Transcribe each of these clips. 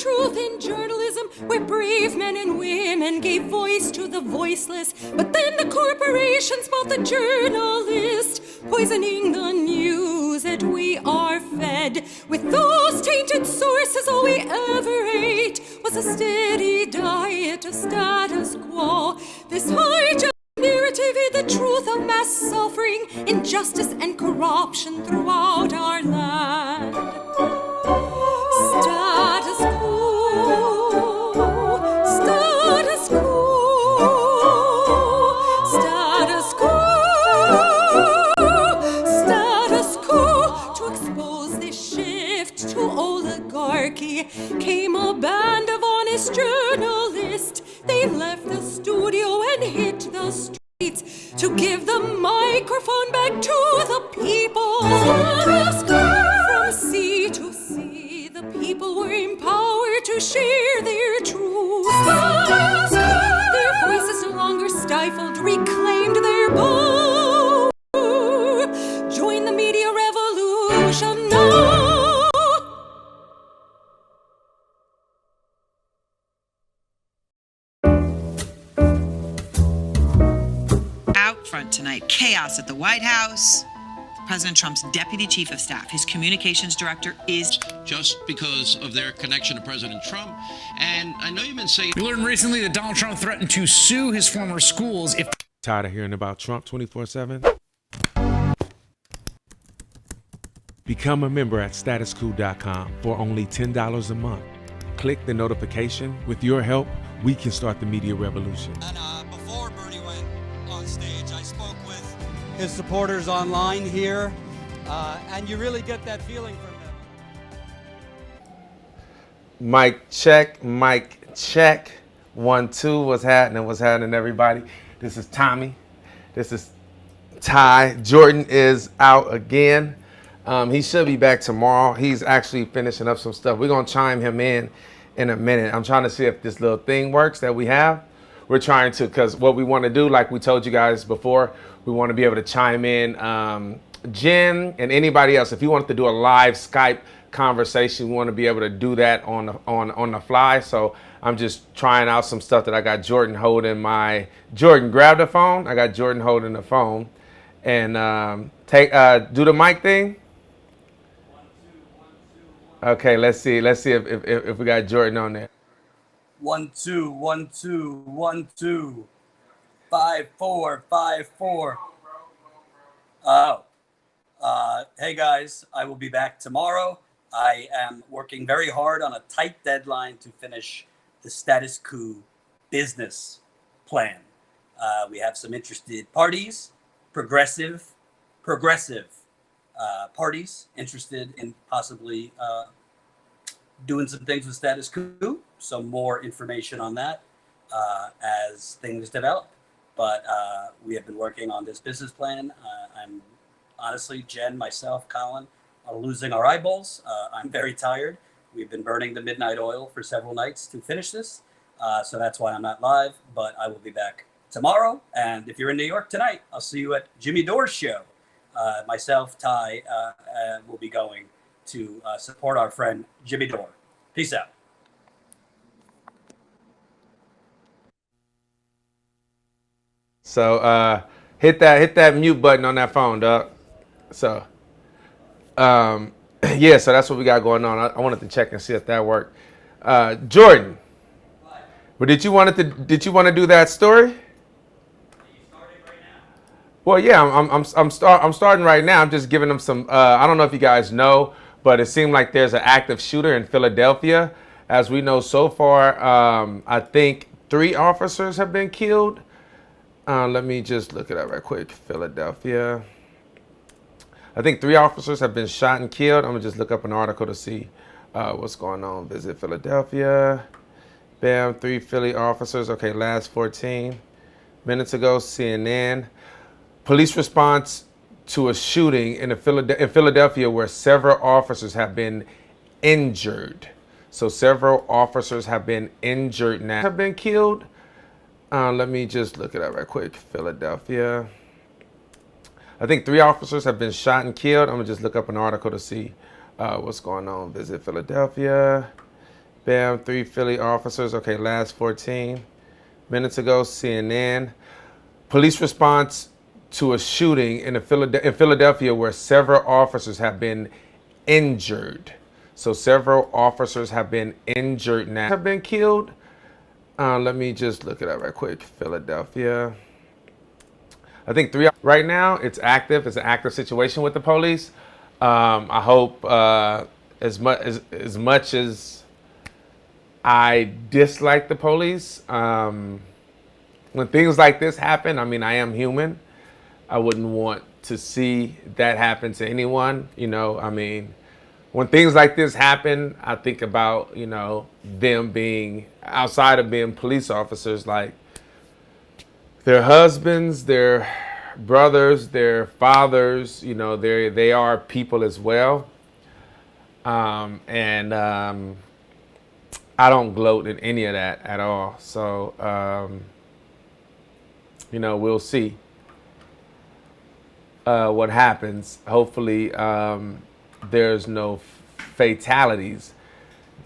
truth in journalism, where brave men and women gave voice to the voiceless. But then the corporations bought the journalist, poisoning the news that we are fed. With those tainted sources, all we ever ate was a steady diet of status quo. This hijacked narrative is the truth of mass suffering, injustice, and corruption throughout our land. Status quo, status quo, status quo, status quo. To expose this shift to oligarchy came a band of honest journalists. They left the studio and hit the streets to give the microphone back to the people. From sea to sea, the people were empowered to share their truth. Their voices no longer stifled, reclaimed their power. Join the media revolution now. Out front tonight, chaos at the White House. President Trump's deputy chief of staff, his communications director, is just because of their connection to President Trump. And I know you've been saying... We learned recently that Donald Trump threatened to sue his former schools if... Tired of hearing about Trump 24/7? Become a member at statusquo.com for only $10 a month. Click the notification. With your help, we can start the media revolution. And before Bernie went on stage, I spoke with his supporters online here, and you really get that feeling from them. Mic check, mic check. 1, 2, what's happening, everybody? This is Tommy. This is Ty. Jordan is out again. He should be back tomorrow. He's actually finishing up some stuff. We're gonna chime him in a minute. I'm trying to see if this little thing works that we have. We're trying to, because what we want to do, like we told you guys before, we want to be able to chime in Jen and anybody else. If you want to do a live Skype conversation, we want to be able to do that on the fly. So I'm just trying out some stuff that I got Jordan holding Jordan, grab the phone. I got Jordan holding the phone. And do the mic thing. 1, 2, 1, 2, 1. Okay, let's see if we got Jordan on there. 1, 2, 1, 2, 1, 2. 5, 4, 5, 4. Hey guys, I will be back tomorrow. I am working very hard on a tight deadline to finish the status quo business plan. We have some interested parties, progressive parties interested in possibly doing some things with status quo. Some more information on that as things develop. But we have been working on this business plan. I'm honestly, Jen, myself, Colin, are losing our eyeballs. I'm very tired. We've been burning the midnight oil for several nights to finish this. So that's why I'm not live, but I will be back tomorrow. And if you're in New York tonight, I'll see you at Jimmy Dore's show. Myself, Ty, will be going to support our friend Jimmy Dore. Peace out. So hit that mute button on that phone, dog. So yeah, so that's what we got going on. I wanted to check and see if that worked. Jordan, but did you want to do that story? Well, yeah, I'm starting right now. I'm just giving them some. I don't know if you guys know, but it seemed like there's an active shooter in Philadelphia. As we know so far, I think 3 officers have been killed. Let me just look it up right quick. Philadelphia. I think 3 officers have been shot and killed. I'm gonna just look up an article to see what's going on. Visit Philadelphia. Bam, 3 Philly officers. Okay, last 14 minutes ago, CNN. Police response to a shooting in Philadelphia where several officers have been injured. So several officers have been injured now. Have been killed. Let me just look it up right quick. Philadelphia. I think 3 officers have been shot and killed. I'm gonna just look up an article to see what's going on. Visit Philadelphia. Bam, 3 Philly officers. Okay, last 14 minutes ago, CNN. Police response to a shooting in Philadelphia where several officers have been injured. So several officers have been injured now. Have been killed. Let me just look it up right quick. Philadelphia. I think 3 right now. It's active. It's an active situation with the police. I hope as much as I dislike the police, when things like this happen, I mean, I am human. I wouldn't want to see that happen to anyone. You know, I mean, when things like this happen, I think about, you know, them being outside of being police officers, like their husbands, their brothers, their fathers, you know, they are people as well. I don't gloat in any of that at all. So, you know, we'll see what happens. Hopefully, there's no fatalities.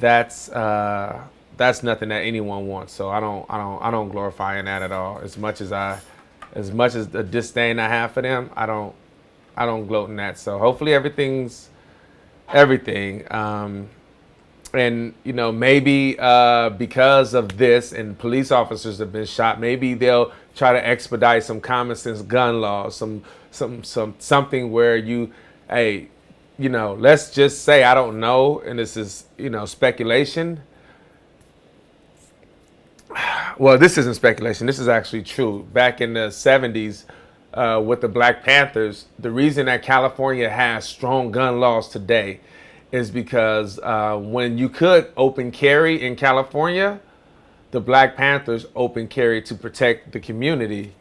That's nothing that anyone wants. So I don't glorify in that at all. As much as the disdain I have for them, I don't gloat in that. So hopefully everything's everything. And you know, maybe because of this and police officers have been shot, maybe they'll try to expedite some common sense gun laws, something where you, hey, you know, let's just say, I don't know, and this is, you know, speculation. Well, this isn't speculation. This is actually true. Back in the 70s, with the Black Panthers, the reason that California has strong gun laws today is because when you could open carry in California, the Black Panthers open carry to protect the community,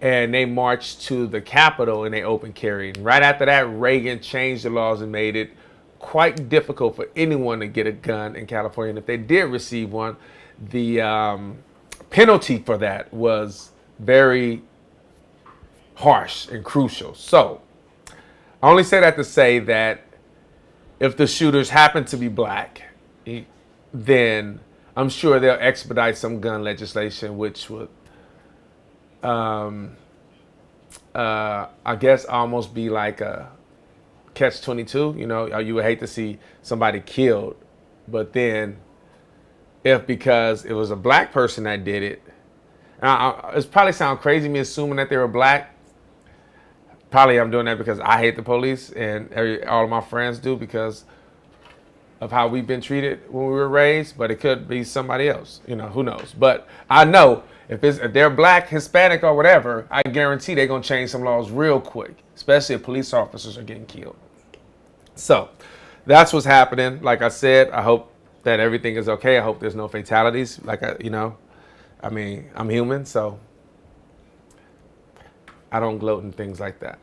and they marched to the Capitol and they open carry. And right after that, Reagan changed the laws and made it quite difficult for anyone to get a gun in California. And if they did receive one, the penalty for that was very harsh and crucial. So I only say that to say that if the shooters happen to be black, then I'm sure they'll expedite some gun legislation, which would, I guess, almost be like a catch-22. You know, you would hate to see somebody killed, but then if because it was a black person that did it, it probably sound crazy me assuming that they were black. Probably I'm doing that because I hate the police and all of my friends do because of how we've been treated when we were raised, but it could be somebody else, you know, who knows. But I know if they're black, Hispanic, or whatever, I guarantee they're going to change some laws real quick, especially if police officers are getting killed. So that's what's happening. Like I said, I hope that everything is okay. I hope there's no fatalities. You know, I mean, I'm human, so I don't gloat in things like that.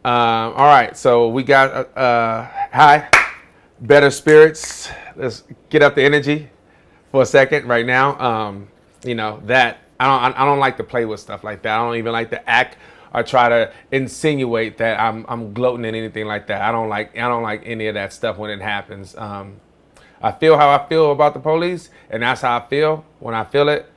All right, so we got hi, better spirits. Let's get up the energy for a second right now. You know that I don't like to play with stuff like that. I don't even like to act or try to insinuate that I'm gloating in anything like that. I don't like any of that stuff when it happens. I feel how I feel about the police, and that's how I feel when I feel it.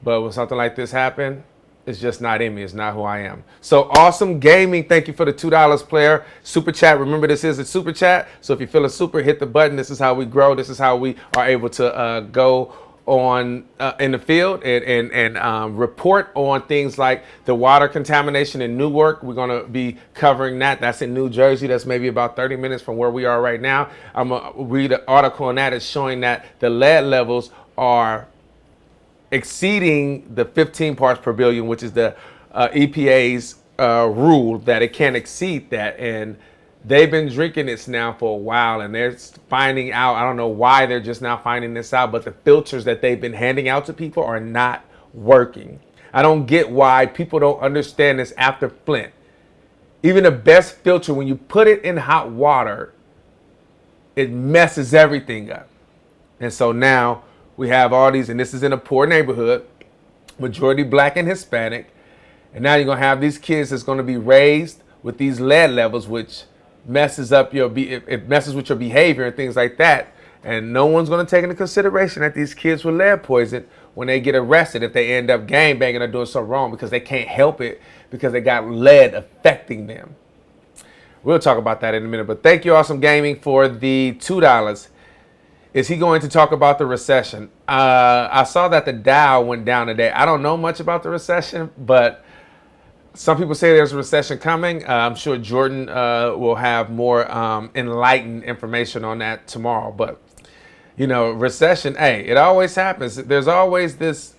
But when something like this happens, it's just not in me. It's not who I am. So Awesome Gaming, thank you for the $2 player. Super chat. Remember, this is a super chat. So if you feel a super, hit the button. This is how we grow. This is how we are able to go on in the field and report on things like the water contamination in Newark. We're going to be covering that. That's in New Jersey. That's maybe about 30 minutes from where we are right now. I'm going to read an article on that. It's showing that the lead levels are exceeding the 15 parts per billion, which is the EPA's rule that it can't exceed that. And they've been drinking this now for a while, and they're finding out, I don't know why they're just now finding this out, but the filters that they've been handing out to people are not working. I don't get why people don't understand this after Flint. Even the best filter, when you put it in hot water, it messes everything up. And so now we have all these, and this is in a poor neighborhood, majority black and Hispanic. And now you're going to have these kids that's going to be raised with these lead levels, which messes up it messes with your behavior and things like that. And no one's going to take into consideration that these kids were lead poisoned when they get arrested if they end up gang banging or doing something wrong because they can't help it because they got lead affecting them. We'll talk about that in a minute. But thank you, Awesome Gaming, for the $2. Is he going to talk about the recession? I saw that the Dow went down today. I don't know much about the recession, but some people say there's a recession coming. I'm sure Jordan will have more enlightened information on that tomorrow. But, you know, recession, hey, it always happens. There's always this,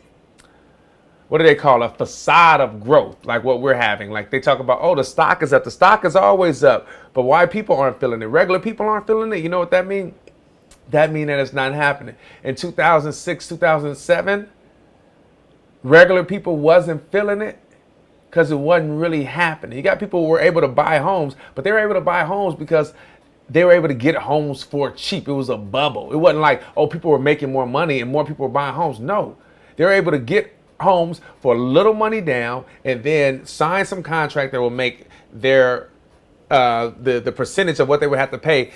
what do they call, a facade of growth, like what we're having. Like they talk about, oh, the stock is up. The stock is always up. But why people aren't feeling it? Regular people aren't feeling it. You know what that means? That means that it's not happening. In 2006, 2007, regular people wasn't feeling it because it wasn't really happening. You got people who were able to buy homes, but they were able to buy homes because they were able to get homes for cheap. It was a bubble. It wasn't like, oh, people were making more money and more people were buying homes. No, they were able to get homes for a little money down and then sign some contract that will make their the percentage of what they would have to pay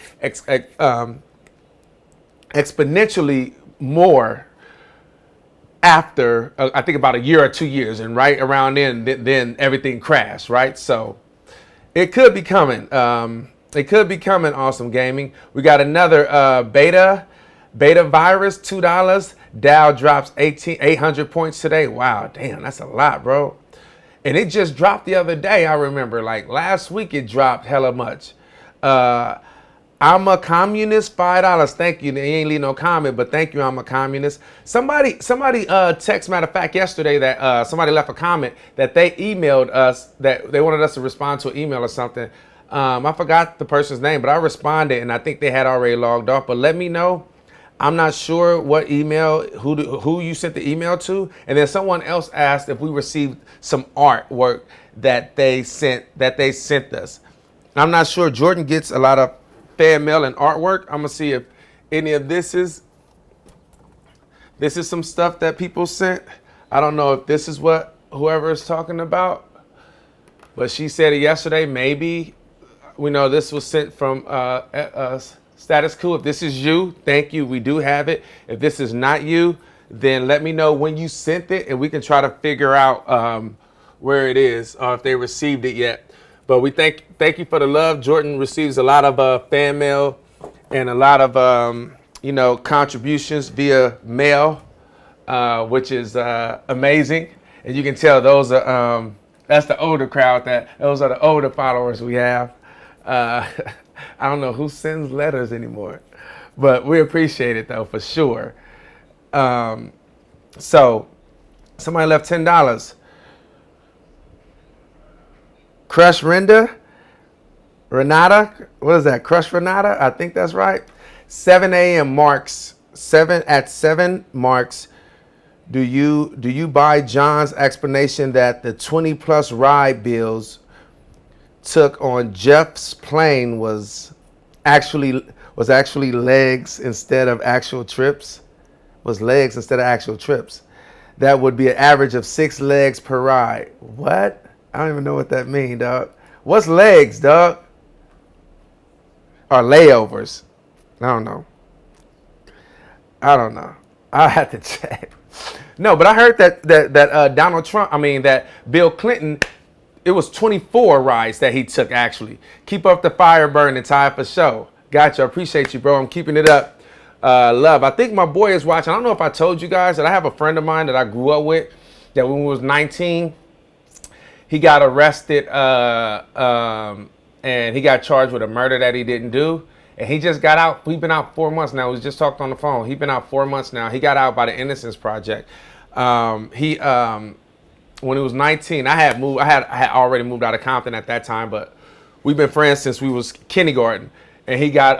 exponentially more after I think about a year or 2 years, and right around then everything crashed, right? So it could be coming. It could be coming. Awesome Gaming. We got another beta virus, $2. Dow drops 800 points today. Wow, damn, that's a lot, bro. And it just dropped the other day. I remember, like last week, it dropped hella much. I'm a communist, $5. Thank you. They ain't leave no comment, but thank you. I'm a communist. Somebody text, matter of fact, yesterday that somebody left a comment that they emailed us that they wanted us to respond to an email or something. I forgot the person's name, but I responded and I think they had already logged off. But let me know. I'm not sure what email, who you sent the email to. And then someone else asked if we received some artwork that they sent us. I'm not sure. Jordan gets a lot of fan mail and artwork. I'm gonna see if any of this is some stuff that people sent. I don't know if this is what whoever is talking about, but she said it yesterday. Maybe we know this was sent from Status Quo. If this is you, thank you. We do have it. If this is not you, then let me know when you sent it, and we can try to figure out where it is or if they received it yet. But we thank you for the love. Jordan receives a lot of fan mail and a lot of contributions via mail, which is amazing. And you can tell those are that's the older crowd. Those are the older followers we have. I don't know who sends letters anymore, but we appreciate it though for sure. So somebody left $10. Crush Renata, what is that? Crush Renata, I think that's right. 7 a.m. marks. 7 marks. Do you buy John's explanation that the 20+ ride bills took on Jeff's plane was actually legs instead of actual trips? Was legs instead of actual trips? That would be an average of 6 legs per ride. What? I don't even know what that means, dog. What's legs, dog? Or layovers? I don't know. I'll have to check. No, but I heard that that Bill Clinton, it was 24 rides that he took actually. Keep up the fire burning, Ty, for show. Gotcha. Appreciate you, bro. I'm keeping it up. Love. I think my boy is watching. I don't know if I told you guys that I have a friend of mine that I grew up with that when we was 19, he got arrested and he got charged with a murder that he didn't do. And he just got out. We've been out 4 months now. We just talked on the phone. He's been out 4 months now. He got out by the Innocence Project. When he was 19, I had already moved out of Compton at that time, but we've been friends since we was kindergarten. And he got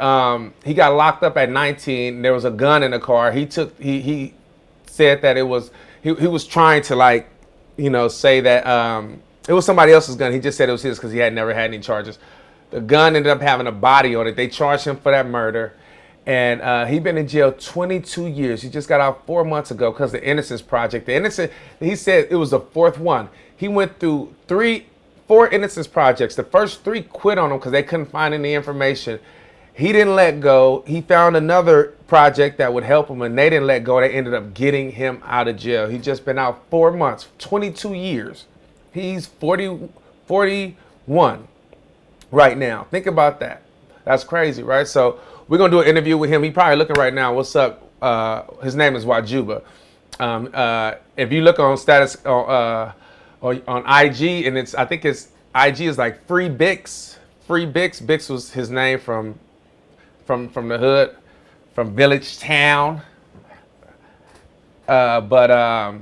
locked up at 19. There was a gun in the car. He said that he was trying to say that it was somebody else's gun. He just said it was his because he had never had any charges. The gun ended up having a body on it. They charged him for that murder. And he'd been in jail 22 years. He just got out 4 months ago because the Innocence Project. He said it was the 4th one. He went through 4 innocence projects. The first 3 quit on him because they couldn't find any information. He didn't let go. He found another project that would help him, and they didn't let go. They ended up getting him out of jail. He's just been out 4 months, 22 years. He's 41 right now. Think about that. That's crazy, right? So we're going to do an interview with him. He probably looking right now. What's up? His name is Wajuba. If you look on status on IG, and I think his IG is like Free Bix. Free Bix. Bix was his name from the hood, from Village Town. But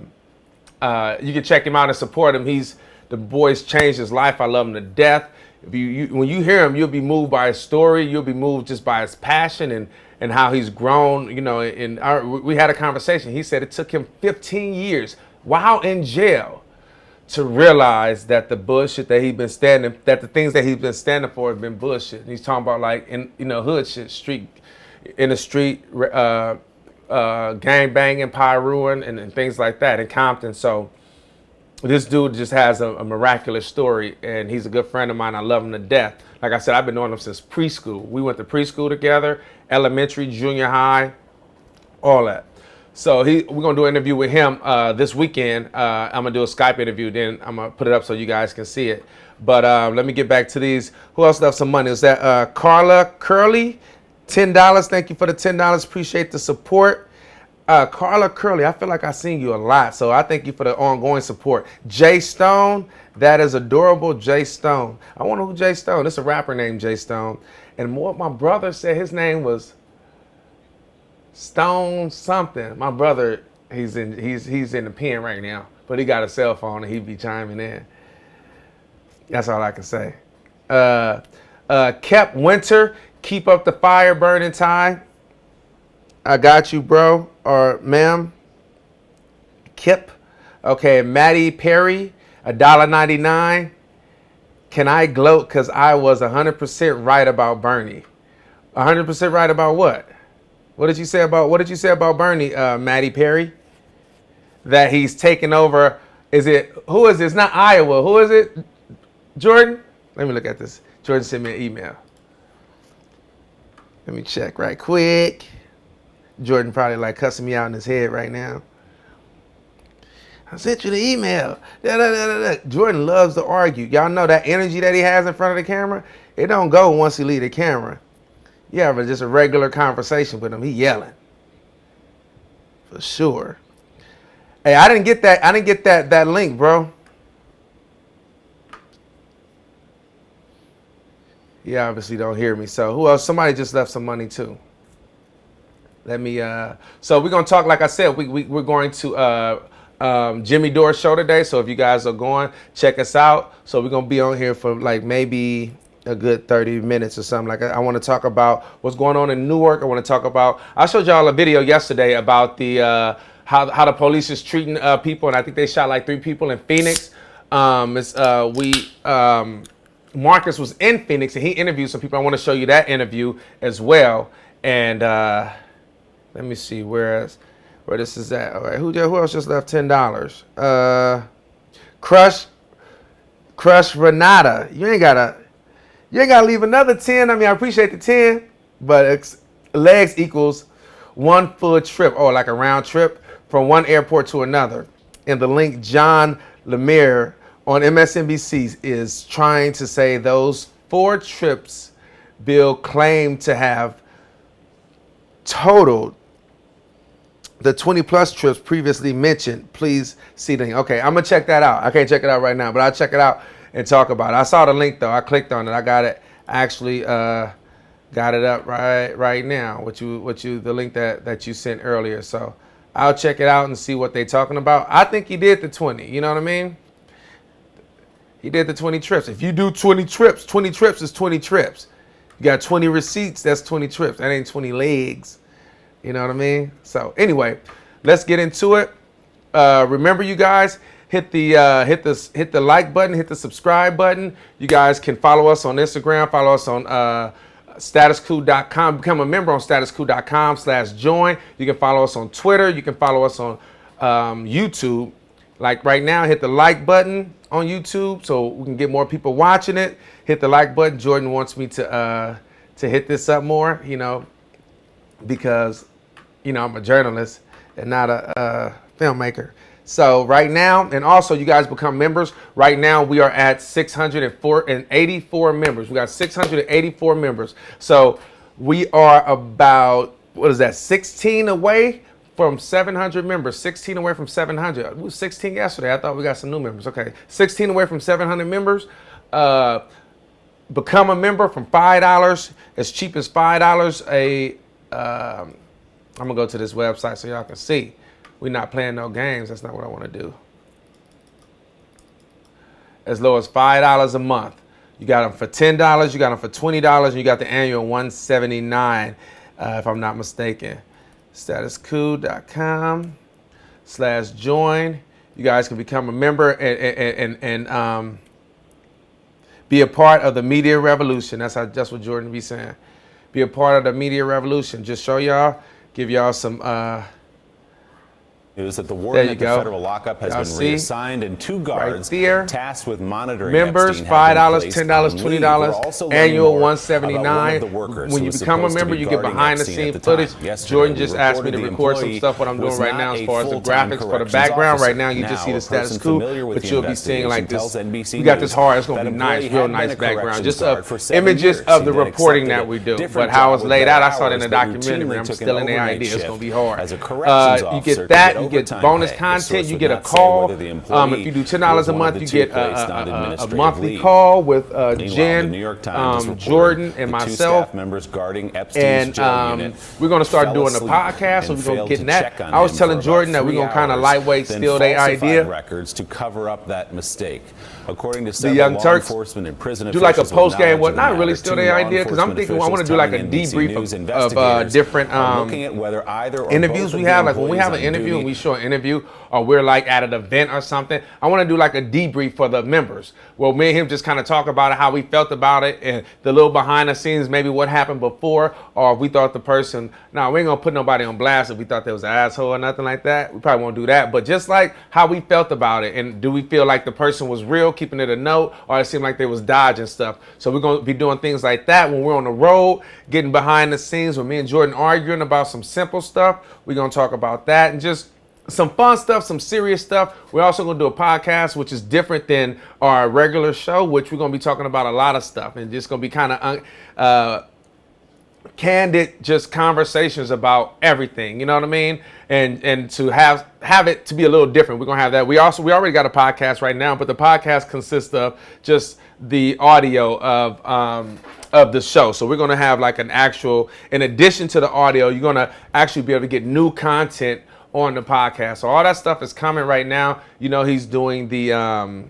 you can check him out and support him. The boy's changed his life. I love him to death. When you hear him, you'll be moved by his story. You'll be moved just by his passion and how he's grown. You know, we had a conversation. He said it took him 15 years while in jail to realize that the bullshit that the things that he's been standing for have been bullshit. And he's talking about like hood shit, in the street, gang banging, pie ruin, and things like that in Compton. So this dude just has a miraculous story, and he's a good friend of mine. I love him to death. Like I said, I've been knowing him since preschool. We went to preschool together, elementary, junior high, all that. So we're going to do an interview with him this weekend. I'm going to do a Skype interview. Then I'm going to put it up so you guys can see it. But let me get back to these. Who else left some money? Is that Carla Curley? $10. Thank you for the $10. Appreciate the support. Carla Curley, I feel like I've seen you a lot, so I thank you for the ongoing support. Jay Stone, that is adorable. Jay Stone. I wonder who Jay Stone. It's a rapper named Jay Stone. And my brother said his name was Stone something. My brother, he's in the pen right now, but he got a cell phone and he be chiming in. That's all I can say. Kep Winter, keep up the fire, burning time. I got you, bro, or ma'am. Kip. Okay, Maddie Perry, $1.99. Can I gloat because I was 100% right about Bernie? 100% right about what? What did you say about Bernie, Maddie Perry? That he's taken over. Who is this? Not Iowa. Who is it? Jordan? Let me look at this. Jordan sent me an email. Let me check right quick. Jordan probably like cussing me out in his head right now. I sent you the email. Jordan loves to argue. Y'all know that energy that he has in front of the camera? It don't go once he leave the camera. You have just a regular conversation with him. He yelling. For sure. Hey, I didn't get that link, bro. You obviously don't hear me. So who else? Somebody just left some money too. Let me, so we're going to talk, like I said, we're going to Jimmy Dore's show today. So if you guys are going, check us out. So we're going to be on here for like maybe a good 30 minutes or something like that. I want to talk about what's going on in Newark. I want to talk about, I showed y'all a video yesterday about the, how the police is treating people. And I think they shot like 3 people in Phoenix. Marcus was in Phoenix and he interviewed some people. I want to show you that interview as well. And, let me see where this is at. All right, who else just left $10? Crush Renata. You ain't gotta leave another 10. I mean, I appreciate the 10, but legs equals 1 full trip, or like a round trip from one airport to another. And the link John Lemire on MSNBC is trying to say those 4 trips Bill claimed to have totaled the 20 plus trips previously mentioned. Please see the link. Okay, I'm gonna check that out. I can't check it out right now, but I'll check it out and talk about it. I saw the link though. I clicked on it. I got it. Actually, got it up right now. The link that you sent earlier. So I'll check it out and see what they're talking about. I think he did the 20. You know what I mean? He did the 20 trips. If you do 20 trips is 20 trips. You got 20 receipts. That's 20 trips. That ain't 20 legs. You know what I mean? So anyway, let's get into it. Remember, you guys, hit the like button, hit the subscribe button. You guys can follow us on Instagram, follow us on statuscoup.com. Become a member on statuscoup.com/join. You can follow us on Twitter. You can follow us on YouTube. Like right now, hit the like button on YouTube so we can get more people watching it. Hit the like button. Jordan wants me to hit this up more, because, I'm a journalist and not a filmmaker. So right now, and also you guys become members. Right now we are at 684 members. We got 684 members. So we are about, 16 away from 700 members. 16 away from 700. We were 16 yesterday. I thought we got some new members. Okay, 16 away from 700 members. Become a member from $5, as cheap as $5. I'm gonna go to this website so y'all can see. We're not playing no games. That's not what I want to do. As low as $5 a month. You got them for $10. You got them for $20. And you got the annual $179, if I'm not mistaken. statuscoup.com/join. You guys can become a member and be a part of the media revolution. That's what Jordan be saying. Be a part of the media revolution. Just show y'all, give y'all some. News that the warden at the federal lockup has been reassigned, and 2 guards tasked with monitoring members. $5, $10, $20, annual $179. When you become a member, you get behind the scene footage. Jordan just asked me to record some stuff. What I'm doing right now, as far as the graphics for the background. Right now, you just see the status quo, but you'll be seeing like this. We got this hard. It's gonna be nice, real nice background. Just images of the reporting that we do, but how it's laid out. I saw it in the documentary. I'm stealing the idea. It's gonna be hard. You get that. You get bonus content. You get a call. If you do $10 a month, you get a monthly call with Jen, Jordan, and myself. And we're going to start doing a podcast. So we're going to get that. I was telling Jordan that we're going to kind of lightweight steal their idea. Records to cover up that mistake. According to the Young Turks, do like a post game. Well, not really steal their idea, because I'm thinking I want to do like a debrief of different interviews we have. Like when we have an interview and we show an interview, or we're like at an event or something, I want to do like a debrief for the members. Well, me and him just kind of talk about it, how we felt about it, and the little behind the scenes, maybe what happened before, or if we thought the person. Now we ain't gonna put nobody on blast if we thought they was an asshole or nothing like that. We probably won't do that. But just like how we felt about it, and do we feel like the person was real, keeping it a note, or it seemed like they was dodging stuff. So we're going to be doing things like that when we're on the road, getting behind the scenes with me and Jordan arguing about some simple stuff. We're going to talk about that and just some fun stuff, some serious stuff. We're also going to do a podcast, which is different than our regular show, which we're going to be talking about a lot of stuff and just going to be kind of candid, just conversations about everything, you know what I mean? And to have it to be a little different. We're gonna have that. We already got a podcast right now, but the podcast consists of just the audio of the show. So we're gonna have like an actual, in addition to the audio, you're gonna actually be able to get new content on the podcast. So all that stuff is coming right now. He's doing the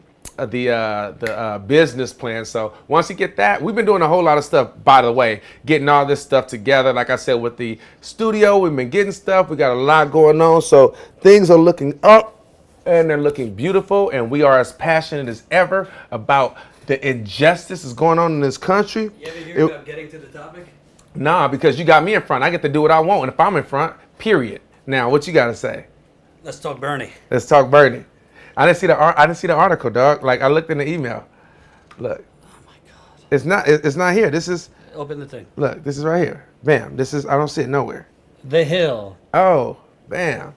business plan. So once you get that, we've been doing a whole lot of stuff, by the way, getting all this stuff together. Like I said, with the studio, we've been getting stuff. We got a lot going on. So things are looking up and they're looking beautiful. And we are as passionate as ever about the injustice that's going on in this country. You ever hear about getting to the topic? Nah, because you got me in front. I get to do what I want. And if I'm in front, period. Now, what you got to say? Let's talk Bernie. Let's talk Bernie. I didn't see the article, dog. Like, I looked in the email. Look. Oh my God. It's not here. This is. Open the thing. Look, this is right here. Bam. I don't see it nowhere. The Hill. Oh, bam.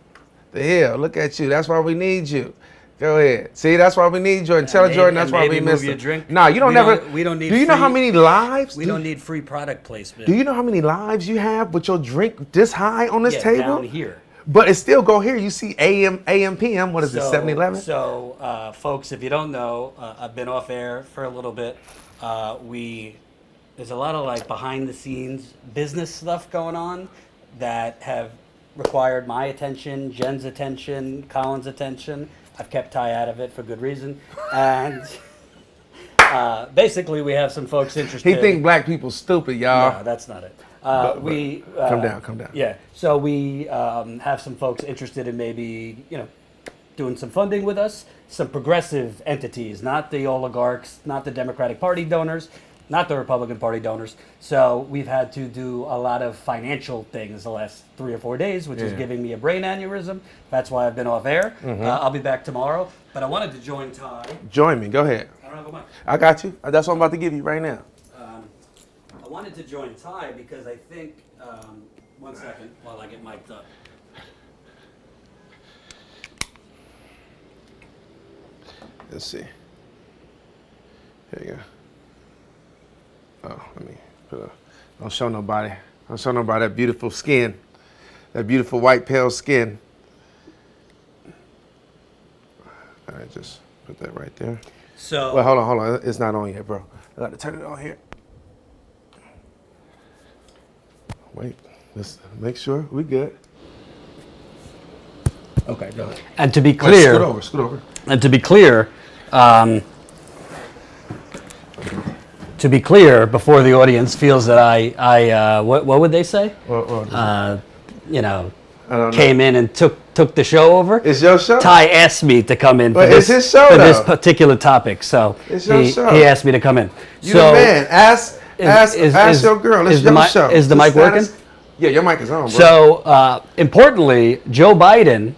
The Hill. Look at you. That's why we need you. Go ahead. See, that's why we need Jordan. Tell Jordan that's why we miss him. Nah, you don't We don't need. Do you know how many lives? We don't need free product placement. Do you know how many lives you have with your drink this high on this table? Down here. But it still go here. You see AM, PM. What is it? 7-Eleven. So, folks, if you don't know, I've been off air for a little bit. There's a lot of like behind the scenes business stuff going on that have required my attention, Jen's attention, Colin's attention. I've kept Ty out of it for good reason. And basically, we have some folks interested. He think black people stupid, y'all. No, that's not it. Come down. Yeah. So we have some folks interested in maybe, doing some funding with us, some progressive entities, not the oligarchs, not the Democratic Party donors, not the Republican Party donors. So we've had to do a lot of financial things the last 3 or 4 days, which is giving me a brain aneurysm. That's why I've been off air. I'll be back tomorrow. But I wanted to join Ty. Join me. Go ahead. I don't have a mic. I got you. That's what I'm about to give you right now. I wanted to join Ty because I think, 1 second while I get mic'd up. Let's see. Here you go. Oh, let me put a. Don't show nobody. Don't show nobody that beautiful skin. That beautiful white pale skin. All right, just put that right there. So. Well, hold on. It's not on yet, bro. I got to turn it on here. Wait. Let's make sure we good. Okay, go ahead. And to be clear. Wait, scoot over. And to be clear, before the audience feels that I what would they say? Came in and took the show over. It's your show. Ty asked me to come in for it's his show, for this particular topic, so it's your show. He asked me to come in. You the man. Ask your girl. It's your show. Is the mic working? Yeah, your mic is on, bro. So, importantly, Joe Biden,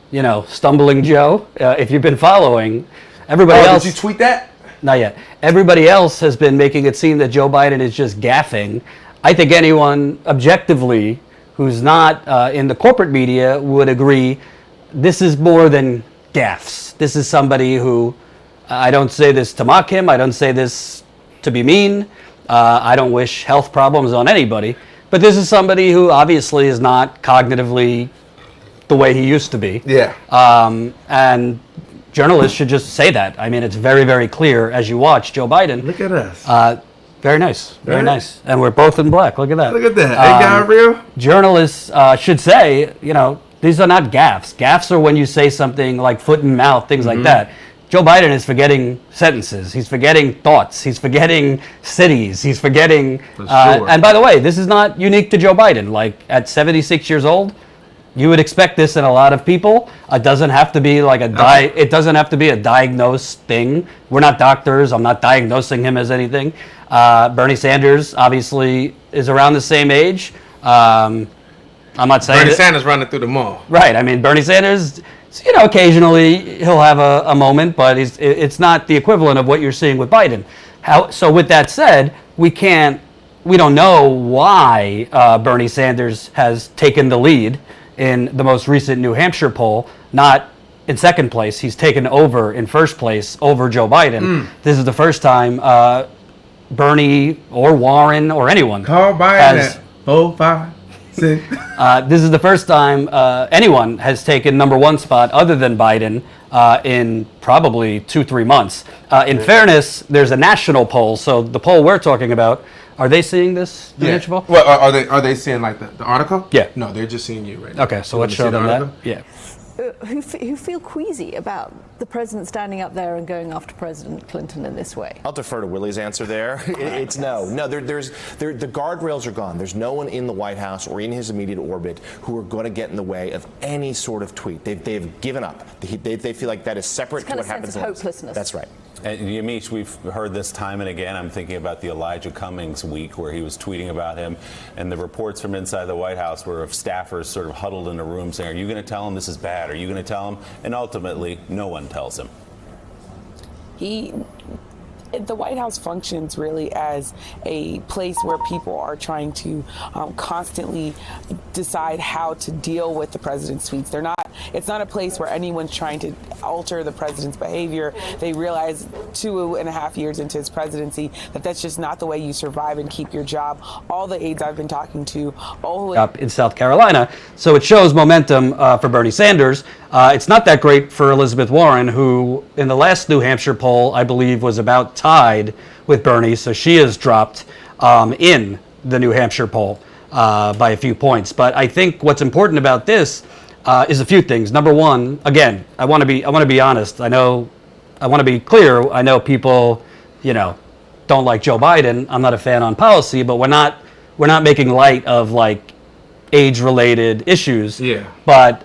stumbling Joe, if you've been following, everybody else... Did you tweet that? Not yet. Everybody else has been making it seem that Joe Biden is just gaffing. I think anyone objectively who's not in the corporate media would agree this is more than gaffes. This is somebody who, I don't say this to mock him, I don't say this to be mean, I don't wish health problems on anybody. But this is somebody who obviously is not cognitively the way he used to be. Yeah. And journalists should just say that. I mean, it's very, very clear as you watch Joe Biden. Look at us. Very nice. Very nice. And we're both in black. Look at that. Look at that. Ain't God real? Journalists should say, these are not gaffes. Gaffes are when you say something like foot and mouth, things like that. Joe Biden is forgetting sentences. He's forgetting thoughts. He's forgetting cities. He's forgetting. And by the way, this is not unique to Joe Biden. Like at 76 years old, you would expect this in a lot of people. It doesn't have to be like It doesn't have to be a diagnosed thing. We're not doctors. I'm not diagnosing him as anything. Bernie Sanders obviously is around the same age. I'm not saying Bernie Sanders running through the mall. Right. I mean, Bernie Sanders. Occasionally he'll have a moment, but it's not the equivalent of what you're seeing with Biden. So with that said, we don't know why Bernie Sanders has taken the lead in the most recent New Hampshire poll, not in second place. He's taken over in first place over Joe Biden. This is the first time Bernie or Warren or anyone call Biden at 4, 5, 6. This is the first time anyone has taken number one spot other than Biden in probably 2-3 months. In fairness, there's a national poll. So the poll we're talking about, are they seeing this? Yeah. Well, are they seeing like the article? Yeah. No, they're just seeing you right now. Okay, so let's show them that. Yeah. Who feel queasy about the president standing up there and going after President Clinton in this way? I'll defer to Willie's answer there. It's no. The guardrails are gone. There's no one in the White House or in his immediate orbit who are going to get in the way of any sort of tweet. They've given up. They feel like that is separate to what happens. It's kind of sense of hopelessness. That's right. And Yamiche, we've heard this time and again. I'm thinking about the Elijah Cummings week where he was tweeting about him, and the reports from inside the White House were of staffers sort of huddled in a room saying, are you going to tell him this is bad? Are you going to tell him? And ultimately, no one tells him. The White House functions really as a place where people are trying to constantly decide how to deal with the president's tweets. It's not a place where anyone's trying to alter the president's behavior. They realize 2.5 years into his presidency that that's just not the way you survive and keep your job. All the aides I've been talking to, up in South Carolina. So it shows momentum for Bernie Sanders. It's not that great for Elizabeth Warren, who in the last New Hampshire poll, I believe, was about tied with Bernie. So she has dropped in the New Hampshire poll by a few points. But I think what's important about this is a few things. Number one, again, I want to be honest. I want to be clear. I know people, don't like Joe Biden. I'm not a fan on policy, but we're not making light of like age-related issues. Yeah. But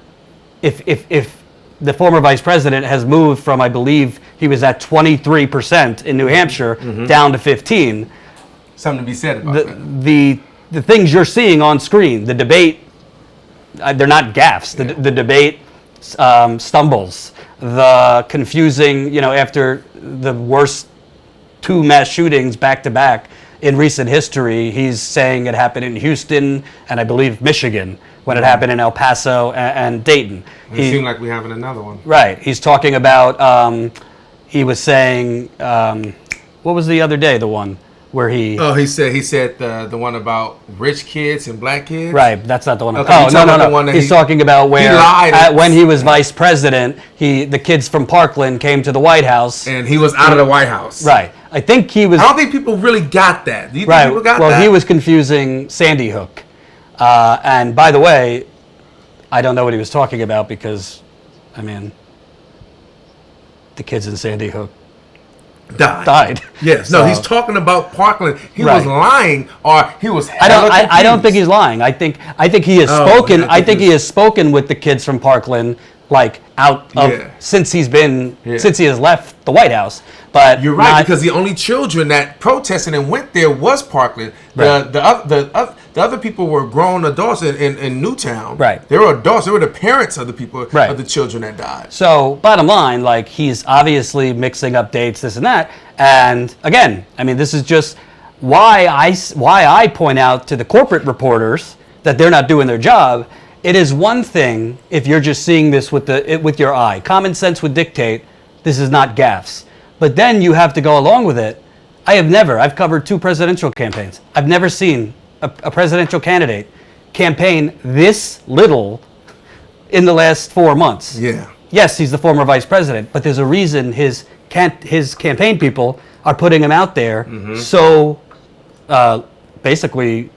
if the former vice president has moved from, I believe he was at 23% in New Hampshire down to 15%, something to be said about that. The things you're seeing on screen, the debate, they're not gaffes. The debate stumbles. The confusing, after the worst 2 mass shootings back to back in recent history, he's saying it happened in Houston and I believe Michigan when it happened in El Paso and Dayton. It seemed like we're having another one. Right. He's talking about, he was saying, what was the other day, the one where he... Oh, he said the one about rich kids and black kids? Right, that's not the one. Okay, no. He's talking about where, he lied when he was vice president, the kids from Parkland came to the White House. And he was out of the White House. Right. I think he was... I don't think people really got that. Do you think people got that? Well, he was confusing Sandy Hook. And by the way, I don't know what he was talking about because, the kids in Sandy Hook died. Yes. No, he's talking about Parkland. He was lying, or he was. I don't think he's lying. I think he has spoken. I think he has spoken with the kids from Parkland, since he has left the White House. But you're right, because the only children that protested and went there was Parkland. Right. The other people were grown adults in Newtown. Right. They were adults. They were the parents of the people, of the children that died. So bottom line, he's obviously mixing up dates, this and that. And again, this is just why I point out to the corporate reporters that they're not doing their job. It is one thing if you're just seeing this with your eye. Common sense would dictate this is not gaffes. But then you have to go along with it. I've covered 2 presidential campaigns. I've never seen a presidential candidate campaign this little in the last 4 months. Yeah. Yes, he's the former vice president, but there's a reason his campaign people are putting him out there so basically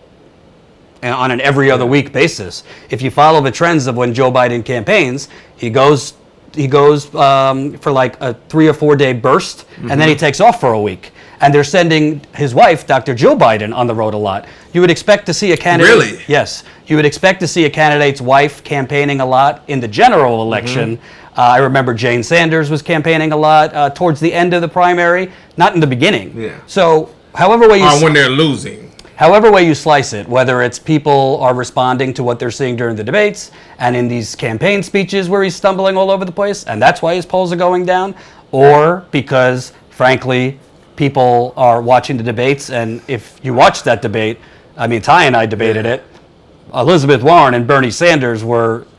on an every other week basis. If you follow the trends of when Joe Biden campaigns, he goes for a 3 or 4 day burst, and then he takes off for a week. And they're sending his wife, Dr. Jill Biden, on the road a lot. You would expect to see a candidate. Really? Yes. You would expect to see a candidate's wife campaigning a lot in the general election. I remember Jane Sanders was campaigning a lot towards the end of the primary, not in the beginning. Yeah. So, however way you... Or when they're losing. However way you slice it, whether it's people are responding to what they're seeing during the debates and in these campaign speeches where he's stumbling all over the place, and that's why his polls are going down, or because, frankly, people are watching the debates, and if you watch that debate, Ty and I debated it, Elizabeth Warren and Bernie Sanders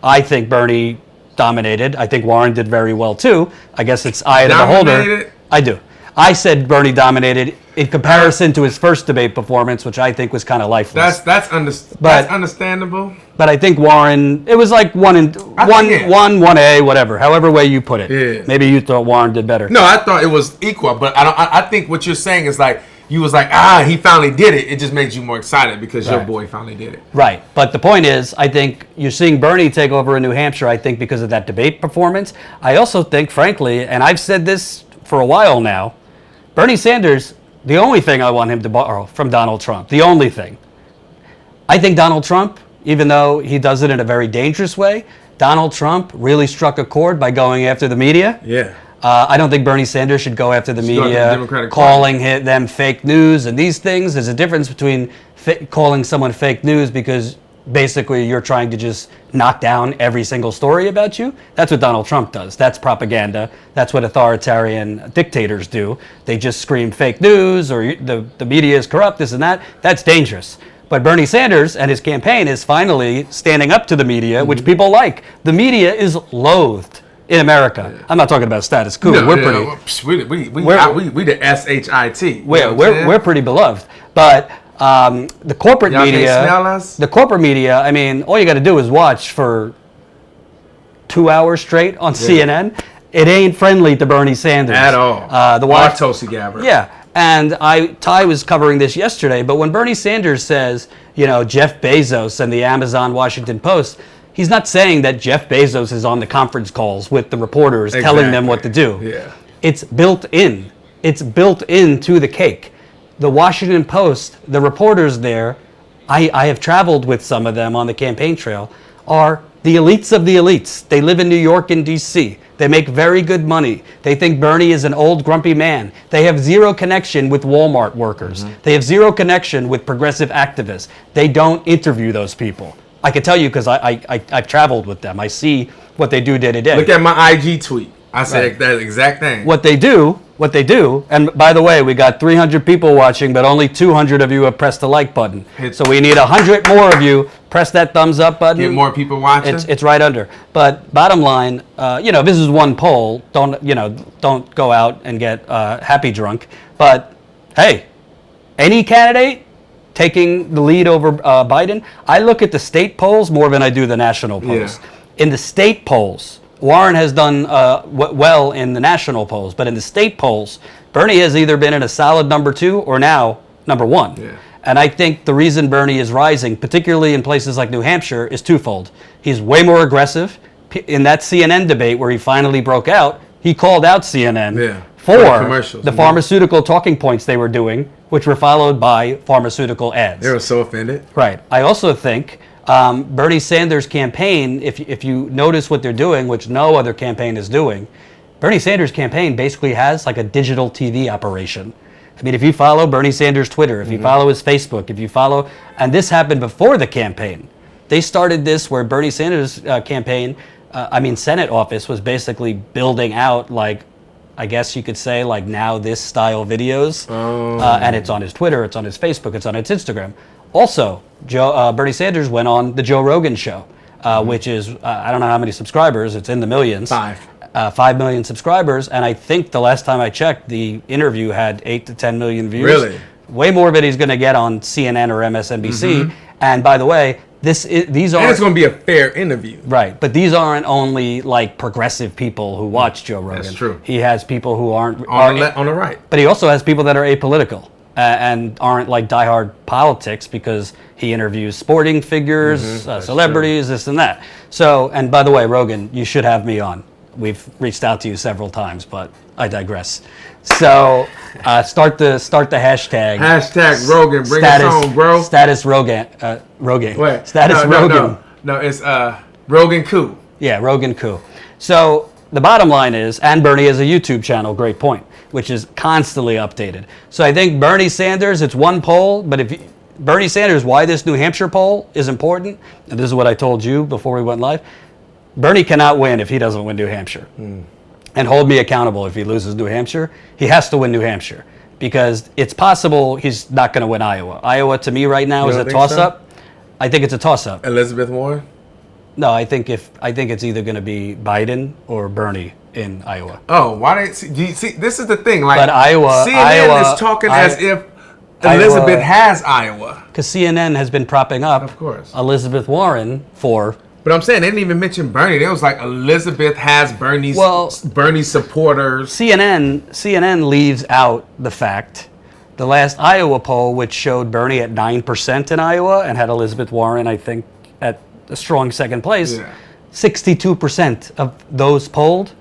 I think Bernie dominated. I think Warren did very well too. I guess it's eye of the beholder. I do. I said Bernie dominated in comparison to his first debate performance, which I think was kind of lifeless. That's understandable. But I think Warren, it was like 1A, whatever, however way you put it. Yeah. Maybe you thought Warren did better. No, I thought it was equal, but I think what you're saying is you was he finally did it. It just made you more excited because your boy finally did it. Right. But the point is, I think you're seeing Bernie take over in New Hampshire, I think, because of that debate performance. I also think, frankly, and I've said this for a while now, Bernie Sanders, the only thing I want him to borrow from Donald Trump, the only thing. I think Donald Trump, even though he does it in a very dangerous way, Donald Trump really struck a chord by going after the media. Yeah. I don't think Bernie Sanders should go after the media, calling them fake news and these things. There's a difference between calling someone fake news because basically you're trying to just knock down every single story about you. That's what Donald Trump does. That's propaganda. That's what authoritarian dictators do. They just scream fake news or the media is corrupt, this and that. That's dangerous. But Bernie Sanders and his campaign is finally standing up to the media, which people like. The media is loathed in America. Yeah. I'm not talking about status quo. No, we're we the SHIT. We're pretty beloved. But the corporate media, I mean, all you got to do is watch for 2 hours straight on CNN. It ain't friendly to Bernie Sanders at all. Tulsi Gabbard. Yeah, and Ty was covering this yesterday. But when Bernie Sanders says, Jeff Bezos and the Amazon Washington Post, he's not saying that Jeff Bezos is on the conference calls with the reporters telling them what to do. Yeah, it's built in. It's built into the cake. The Washington Post, the reporters there, I have traveled with some of them on the campaign trail, are The elites of the elites. They live in New York and D.C. They make very good money. They think Bernie is an old, grumpy man. They have zero connection with Walmart workers. They have zero connection with progressive activists. They don't interview those people. I can tell you because I've traveled with them. I see what they do day to day. Look at my IG tweet. I said that exact thing. What they do, and by the way, we got 300 people watching, but only 200 of you have pressed the like button. So we need 100 more of you. Press that thumbs up button. Get more people watching. It's right under. But bottom line, this is one poll. Don't go out and get happy drunk. But hey, any candidate taking the lead over Biden. I look at the state polls more than I do the national polls. Yeah. In the state polls, Warren has done well in the national polls, but in the state polls, Bernie has either been in a solid number 2 or now number 1. Yeah. And I think the reason Bernie is rising, particularly in places like New Hampshire, is twofold. He's way more aggressive. In that CNN debate where he finally broke out, he called out CNN for the pharmaceutical talking points they were doing, which were followed by pharmaceutical ads. They were so offended. Right. I also think Bernie Sanders' campaign, if you notice what they're doing, which no other campaign is doing, Bernie Sanders' campaign basically has like a digital TV operation. I mean, if you follow Bernie Sanders' Twitter, if you follow his Facebook, if you follow, and this happened before the campaign. They started this where Bernie Sanders' campaign, Senate office was basically building out like, I guess you could say like now this style videos. And it's on his Twitter, it's on his Facebook, it's on his Instagram. Also, Bernie Sanders went on the Joe Rogan show, which is, I don't know how many subscribers, it's in the millions. 5 million subscribers, and I think the last time I checked, the interview had 8 to 10 million views. Really? Way more of it he's going to get on CNN or MSNBC. And by the way, these are. And it's going to be a fair interview. Right, but these aren't only like progressive people who watch Joe Rogan. That's true. He has people who aren't on the right, but he also has people that are apolitical and aren't like diehard politics because he interviews sporting figures, celebrities, this and that. So, and by the way, Rogan, you should have me on. We've reached out to you several times, but I digress. So start the hashtag. Hashtag Rogan, bring us home, bro. Status Rogan. Rogan. Wait, status Rogan. No, it's Rogan coup. Yeah, Rogan coup. So the bottom line is, and Bernie has a YouTube channel, great point, which is constantly updated. So I think Bernie Sanders, it's one poll, but Bernie Sanders, why this New Hampshire poll is important, and this is what I told you before we went live, Bernie cannot win if he doesn't win New Hampshire. And hold me accountable if he loses New Hampshire. He has to win New Hampshire because it's possible he's not going to win Iowa. Iowa, to me right now, is a toss-up. So? I think it's a toss-up. Elizabeth Warren? No, I think it's either going to be Biden or Bernie in Iowa. Oh, why do you see? This is the thing. Like, but CNN is talking as if Elizabeth has Iowa. Because CNN has been propping up, of course, Elizabeth Warren for. But I'm saying they didn't even mention Bernie. They was like Elizabeth has Bernie supporters. CNN leaves out the fact the last Iowa poll, which showed Bernie at 9% in Iowa and had Elizabeth Warren, I think, at a strong second place. 62% of those polled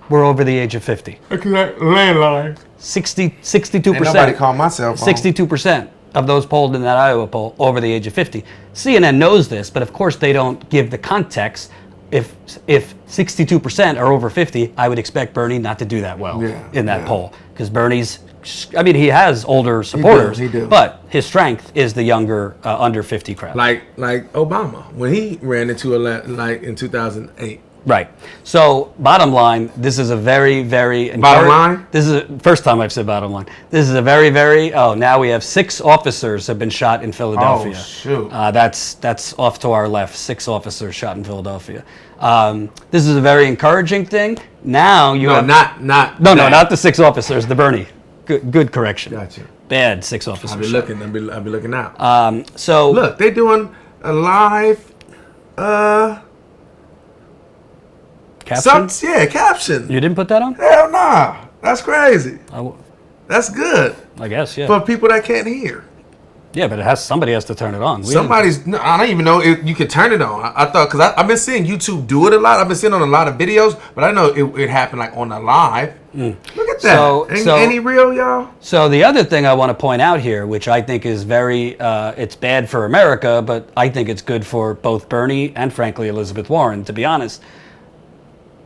were over the age of 50. Landline. 62%. Ain't nobody call my cell phone. 62% of those polled in that Iowa poll over the age of 50. CNN knows this, but of course they don't give the context. If 62% are over 50, I would expect Bernie not to do that well in that poll. Because Bernie's, he has older supporters, he do. But his strength is the younger, under 50 crowd. Like Obama, when he ran into in 2008. Right. So, bottom line, this is a very, very... Bottom line? This is the first time I've said bottom line. This is a very, very... now we have 6 officers have been shot in Philadelphia. Oh, shoot. That's off to our left. 6 officers shot in Philadelphia. This is a very encouraging thing. Now you have... not the 6 officers, the Bernie. Good correction. Gotcha. Bad 6 officers. I'll be looking. I'll be looking out. So... Look, they're doing a live... Caption? Caption. You didn't put that on? Hell nah. That's crazy. That's good. I guess, yeah. For people that can't hear. Yeah, but somebody has to turn it on. I don't even know if you can turn it on. I thought, because I've been seeing YouTube do it a lot. I've been seeing on a lot of videos, but I know it happened like on the live. Look at that. Ain't he real, y'all? So the other thing I want to point out here, which I think is very, it's bad for America, but I think it's good for both Bernie and, frankly, Elizabeth Warren, to be honest.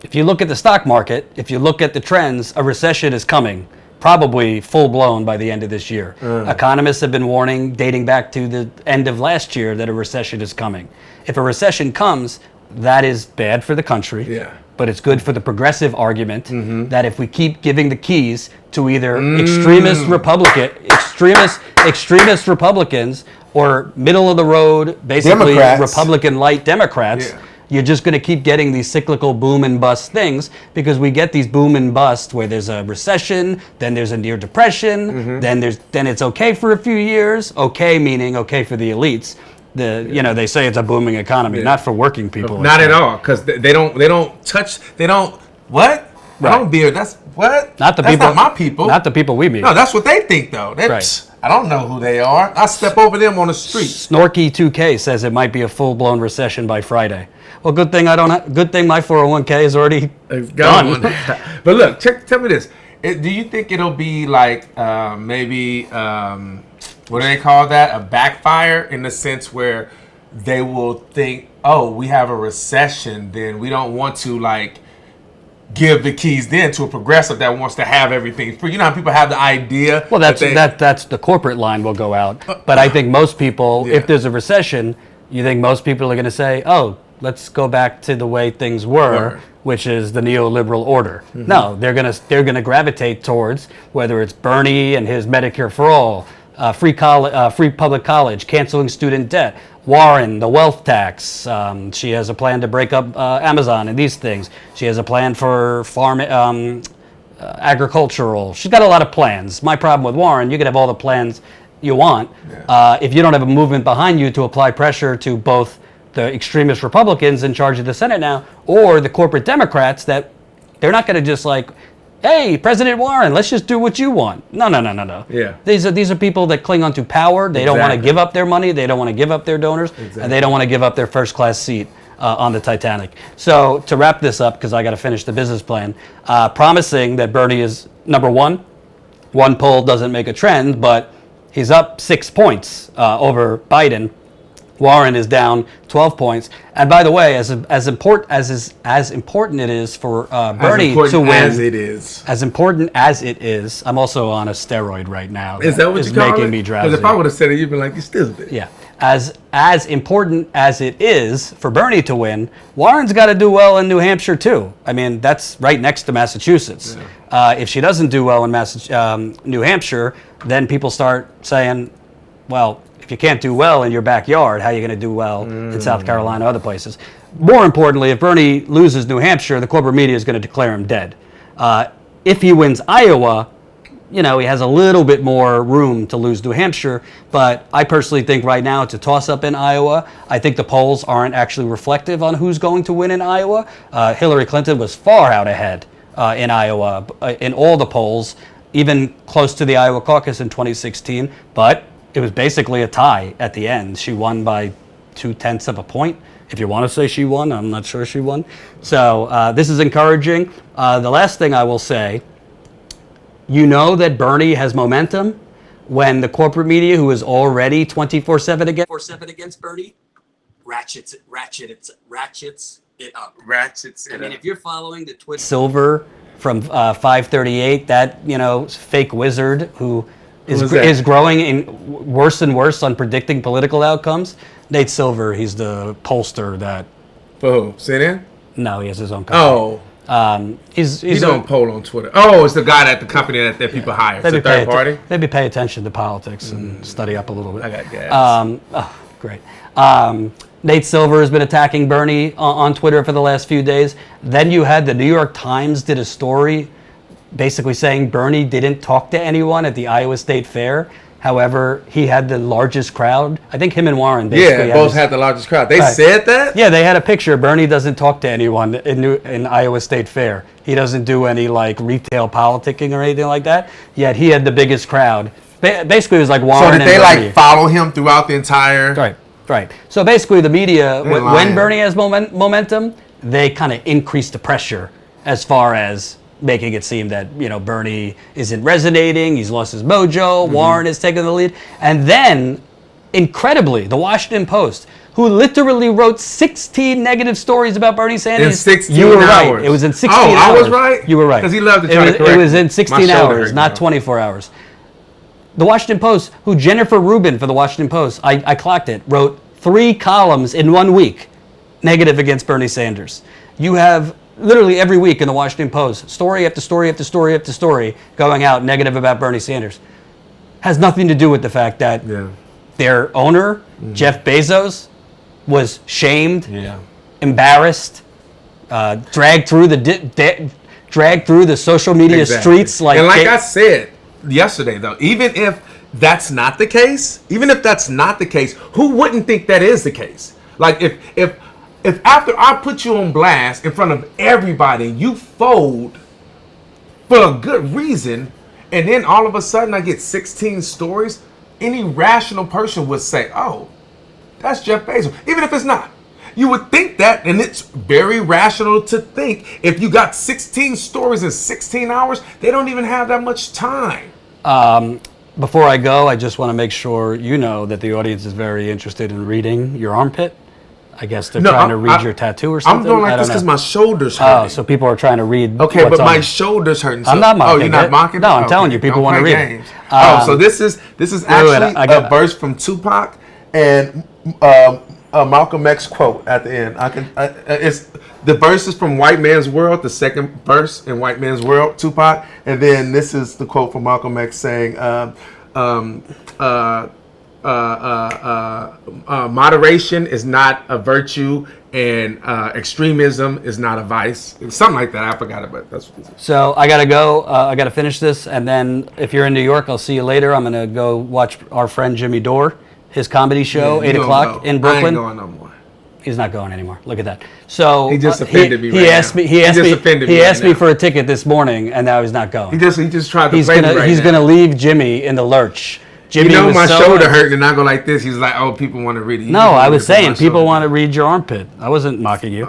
If you look at the stock market, if you look at the trends, a recession is coming. Probably full-blown by the end of this year. Economists have been warning, dating back to the end of last year, that a recession is coming. If a recession comes, that is bad for the country, but it's good for the progressive argument that if we keep giving the keys to either extremist Republicans or middle-of-the-road, basically Republican-light Democrats, you're just going to keep getting these cyclical boom and bust things, because we get these boom and bust where there's a recession, then there's a near depression, then it's okay for a few years. Okay meaning okay for the elites. They say it's a booming economy, not for working people. Not at all, because they don't what? Right. I don't beer. That's what? Not the that's people. Not my people. Not the people we meet. No, that's what they think though. Right. I don't know who they are. I step over them on the street. Snorky 2K says it might be a full-blown recession by Friday. Well, good thing good thing my 401k is already done. But look, tell me this: do you think it'll be like maybe what do they call that? A backfire, in the sense where they will think, oh, we have a recession, then we don't want to like give the keys then to a progressive that wants to have everything free. You know how people have the idea. Well, that's the corporate line will go out. But I think most people, if there's a recession, you think most people are going to say, oh, let's go back to the way things were, which is the neoliberal order. No, they're gonna gravitate towards, whether it's Bernie and his Medicare for all, free public college, canceling student debt, Warren, the wealth tax. She has a plan to break up Amazon and these things. She has a plan for farm agricultural. She's got a lot of plans. My problem with Warren, you can have all the plans you want. If you don't have a movement behind you to apply pressure to both the extremist Republicans in charge of the Senate now, or the corporate Democrats, that they're not going to just like, hey, President Warren, let's just do what you want. No. Yeah. These are people that cling onto power. They don't want to give up their money. They don't want to give up their donors. And they don't want to give up their first-class seat on the Titanic. So to wrap this up, because I got to finish the business plan, promising that Bernie is number one. One poll doesn't make a trend, but he's up 6 points over Biden. Warren is down 12 points. And by the way, as important it is for Bernie to win, as important as it is, I'm also on a steroid right now. Is that what you call it? Making me drowsy. Because if I would have said it, you'd be like, you're stupid. Yeah. As important as it is for Bernie to win, Warren's got to do well in New Hampshire too. I mean, that's right next to Massachusetts. If she doesn't do well in New Hampshire, then people start saying, well, if you can't do well in your backyard, how are you going to do well in South Carolina, other places? More importantly, if Bernie loses New Hampshire, the corporate media is going to declare him dead. If he wins Iowa, he has a little bit more room to lose New Hampshire. But I personally think right now it's a toss-up in Iowa. I think the polls aren't actually reflective on who's going to win in Iowa. Hillary Clinton was far out ahead in Iowa, in all the polls, even close to the Iowa caucus in 2016. But it was basically a tie at the end. She won by 0.2 of a point. If you want to say she won, I'm not sure she won. So this is encouraging. The last thing I will say, that Bernie has momentum when the corporate media, who is already 24/7 against Bernie, ratchets it up. I mean, if you're following the Twitter Silver from 538, that fake wizard who is growing in worse and worse on predicting political outcomes. Nate Silver, he's the pollster that. For who? CNN? No, he has his own company. He's on poll on Twitter. Oh, it's the guy at the company that people hire. It's a third party? Maybe pay attention to politics and study up a little bit. I got gas. Great. Nate Silver has been attacking Bernie on Twitter for the last few days. Then you had the New York Times did a story basically saying Bernie didn't talk to anyone at the Iowa State Fair. However, he had the largest crowd. I think him and Warren basically both had the largest crowd. They said that? Yeah, they had a picture. Bernie doesn't talk to anyone in Iowa State Fair. He doesn't do any retail politicking or anything like that. Yet he had the biggest crowd. basically it was like Warren. So did and they Bernie. like follow him throughout the entire? Right. So basically, the media, when lying. Bernie has momentum, they kind of increase the pressure as far as making it seem that Bernie isn't resonating. He's lost his mojo. Warren is taking the lead, and then, incredibly, the Washington Post, who literally wrote 16 negative stories about Bernie Sanders. In 16 you were hours. Right. It was in 16 hours. hours. I was right? You were right. Because he loved to try to correct It was me. in My 16 shoulder hours, hurt, not 24 hours. The Washington Post, who Jennifer Rubin for the Washington Post, I clocked it, wrote 3 columns in 1 week negative against Bernie Sanders. You have literally every week in the Washington Post, story after story after story after story going out negative about Bernie Sanders. Has nothing to do with the fact that their owner, Jeff Bezos, was shamed, embarrassed, dragged through the social media streets. And like I said yesterday, though, even if that's not the case, who wouldn't think that is the case? Like if after I put you on blast in front of everybody, you fold for a good reason, and then all of a sudden I get 16 stories, any rational person would say, oh, that's Jeff Bezos. Even if it's not. You would think that, and it's very rational to think if you got 16 stories in 16 hours, they don't even have that much time. Before I go, I just want to make sure you know that the audience is very interested in reading your armpit. I guess they're trying to read your tattoo or something. I'm going like this because my shoulder's hurting. Oh, so people are trying to read. Okay, but my shoulder's hurting. So, I'm not mocking. Oh, you're not mocking? No, I'm telling you, people want to read it. So this is actually a verse from Tupac and Malcolm X quote at the end. It's the verse is from White Man's World, the second verse in White Man's World, Tupac, and then this is the quote from Malcolm X saying, moderation is not a virtue, and extremism is not a vice. Something like that. I forgot it, but that's what it is. So I gotta go. I gotta finish this, and then if you're in New York, I'll see you later. I'm gonna go watch our friend Jimmy Dore, his comedy show, 8 o'clock in Brooklyn. I ain't going no more. He's not going anymore. Look at that. So he just offended me. He asked me for a ticket this morning, and now he's not going. He just tried to play me right now. He's gonna leave Jimmy in the lurch. Jimmy my shoulder hurt, and I go like this. He's like, "Oh, people want to read it." No, I was saying people want to read your armpit. I wasn't mocking you.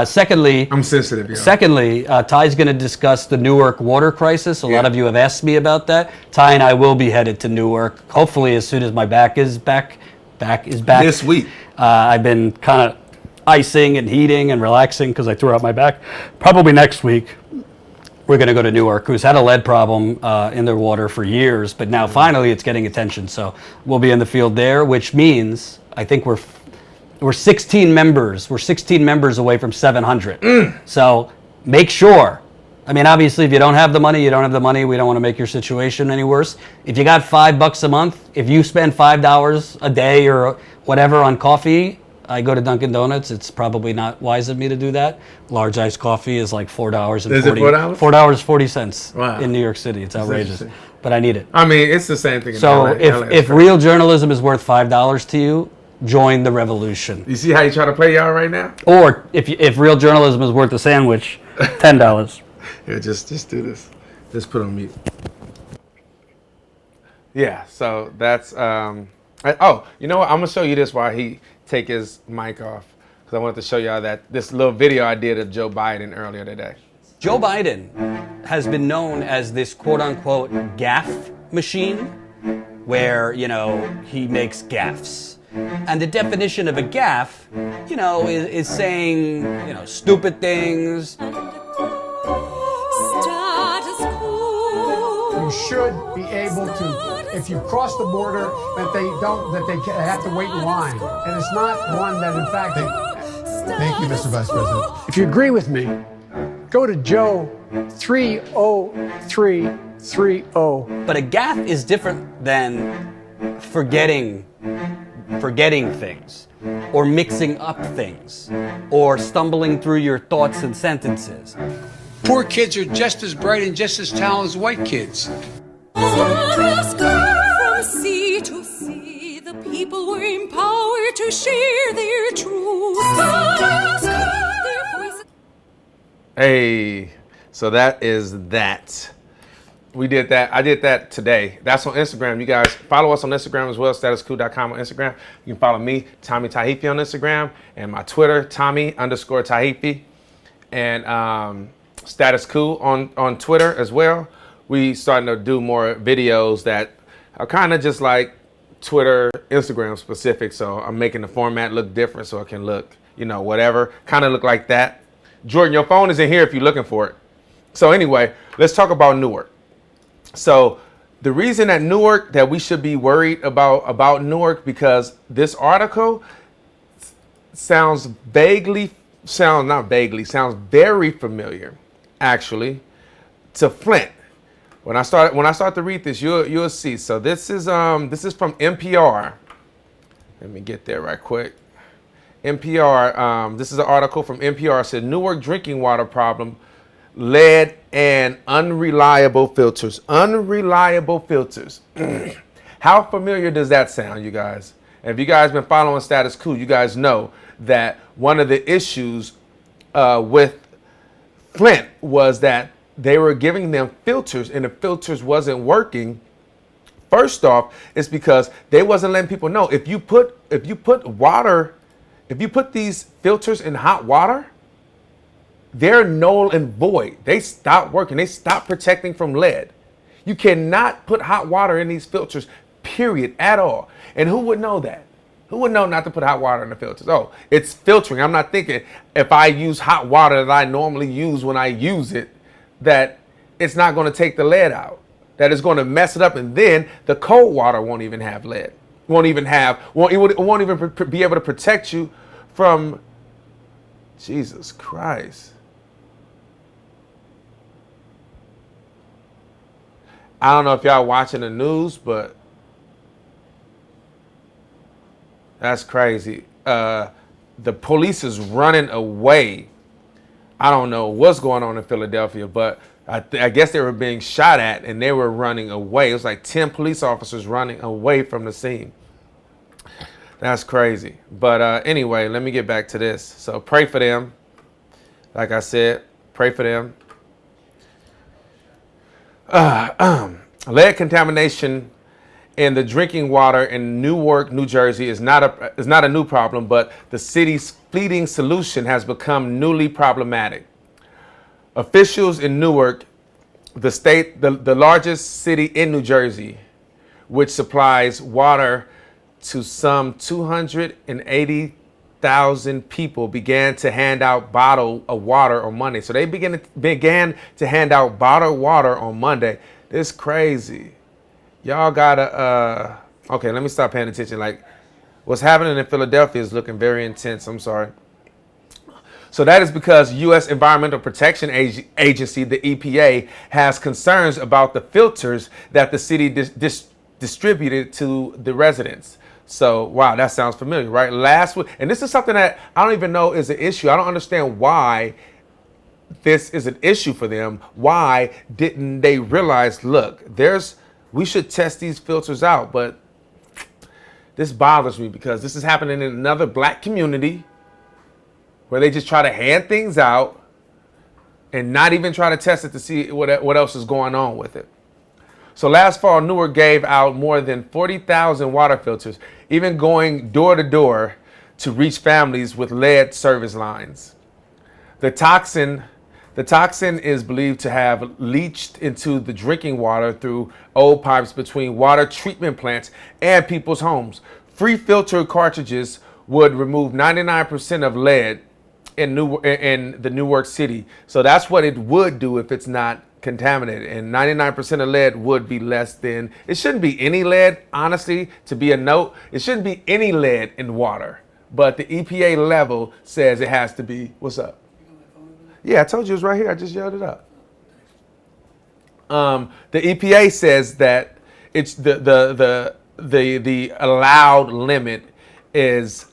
Secondly, I'm sensitive. Yeah. Secondly, Ty's going to discuss the Newark water crisis. A lot of you have asked me about that. Ty and I will be headed to Newark, hopefully as soon as my back is back. This week. I've been kind of icing and heating and relaxing because I threw out my back. Probably next week, we're going to go to Newark, who's had a lead problem in their water for years, but now finally it's getting attention. So we'll be in the field there, which means I think we're 16 members. We're 16 members away from 700. So make sure. I mean, obviously, if you don't have the money, you don't have the money. We don't want to make your situation any worse. If you got $5 a month, if you spend $5 a day or whatever on coffee, I go to Dunkin' Donuts. It's probably not wise of me to do that. Large iced coffee is like $4.40. Is it $4? $4.40 wow. in New York City. It's outrageous, but I need it. I mean, it's the same thing. So if real journalism is worth $5 to you, join the revolution. You see how you try to play y'all right now? Or if real journalism is worth a sandwich, $10. Yeah, just do this. Just put on mute. Yeah, so that's you know what? I'm gonna show you this while he take his mic off, because I wanted to show y'all this little video I did of Joe Biden earlier today. Joe Biden has been known as this quote-unquote gaffe machine, where he makes gaffes. And the definition of a gaffe, is saying stupid things. You should be able to, if you cross the border, that they have to wait in line. And it's not one that, in fact, Thank you, Mr. Vice President. if you agree with me, go to Joe 30330. But a gaffe is different than forgetting things, or mixing up things, or stumbling through your thoughts and sentences. Poor kids are just as bright and just as talented as white kids. From sea to sea, the people were empowered to share their truth. Hey, so that is that. We did that. I did that today. That's on Instagram. You guys follow us on Instagram as well, statusquo.com on Instagram. You can follow me, Tommy Tahifi on Instagram, and my Twitter, Tommy_Tahifi, and Status Quo on Twitter as well. We starting to do more videos that are kind of just like Twitter, Instagram specific. So I'm making the format look different so it can look, whatever, kind of look like that. Jordan, your phone is in here if you're looking for it. So anyway, let's talk about Newark. So the reason that Newark, that we should be worried about Newark, because this article sounds very familiar, actually, to Flint. When I start to read this, you'll see. So this is from NPR. Let me get there right quick. NPR. This is an article from NPR. It said Newark drinking water problem. Lead and unreliable filters. Unreliable filters. How familiar does that sound, you guys? And if you guys been following Status Quo, you guys know that one of the issues with Flint was that they were giving them filters and the filters wasn't working. First off, it's because they wasn't letting people know if you put these filters in hot water, they're null and void. They stop working. They stop protecting from lead. You cannot put hot water in these filters, period, at all. And who would know that? Who would know not to put hot water in the filters? Oh, it's filtering. I'm not thinking if I use hot water that I normally use when I use it, that it's not going to take the lead out, that it's going to mess it up. And then the cold water won't even have lead. Won't even be able to protect you from, Jesus Christ. I don't know if y'all watching the news, but that's crazy. The police is running away. I don't know what's going on in Philadelphia, but I guess they were being shot at and they were running away. It was like 10 police officers running away from the scene. That's crazy. But anyway, let me get back to this. So pray for them. Like I said, pray for them. Lead contamination in the drinking water in Newark, New Jersey is not a new problem, but the city's fleeting solution has become newly problematic. Officials in Newark, the largest city in New Jersey, which supplies water to some 280,000 people, began to hand out bottle of water on Monday. So they began to hand out bottled water on Monday. This crazy. Y'all gotta, okay, let me stop paying attention. Like, what's happening in Philadelphia is looking very intense. I'm sorry. So that is because U.S. Environmental Protection Agency, the EPA, has concerns about the filters that the city distributed to the residents. So, wow, that sounds familiar, right? Last week, and this is something that I don't even know is an issue. I don't understand why this is an issue for them. Why didn't they realize, look, we should test these filters out? But this bothers me because this is happening in another black community where they just try to hand things out and not even try to test it to see what else is going on with it. So last fall, Newark gave out more than 40,000 water filters, even going door to door to reach families with lead service lines. The toxin is believed to have leached into the drinking water through old pipes between water treatment plants and people's homes. Free filter cartridges would remove 99% of lead in the Newark city. So that's what it would do if it's not contaminated. And 99% of lead would be less than, it shouldn't be any lead, honestly, to be a note. It shouldn't be any lead in water. But the EPA level says it has to be, what's up? Yeah, I told you it was right here. I just yelled it up. The EPA says that it's the allowed limit is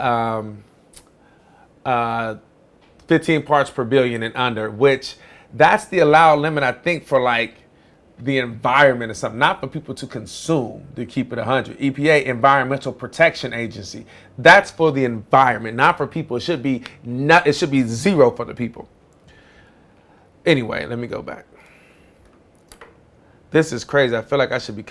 15 parts per billion and under, which that's the allowed limit, I think, for like the environment or something, not for people to consume, to keep it 100. EPA, Environmental Protection Agency. That's for the environment, not for people. It should be zero for the people. Anyway, let me go back. This is crazy. I feel like I should be.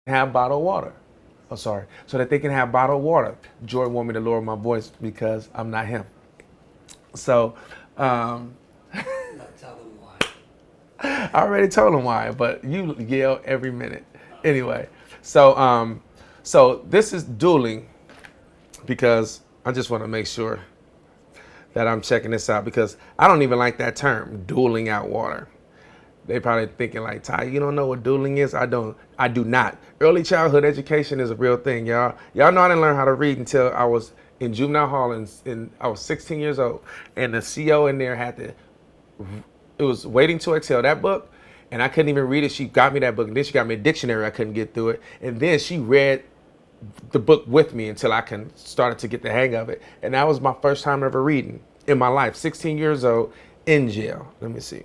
Have bottled water. Oh, sorry. So that they can have bottled water. Jordan want me to lower my voice because I'm not him. So, I already told him why, but you yell every minute. Anyway, so so this is dueling because I just want to make sure that I'm checking this out because I don't even like that term, dueling out water. They probably thinking like, Ty, you don't know what dueling is? I do not. Early childhood education is a real thing, y'all. Y'all know I didn't learn how to read until I was in juvenile hall and I was 16 years old. And the CO in there it was Waiting to Exhale, that book, and I couldn't even read it. She got me that book, and then she got me a dictionary. I couldn't get through it. And then she read the book with me until I started to get the hang of it. And that was my first time ever reading in my life, 16 years old, in jail. Let me see.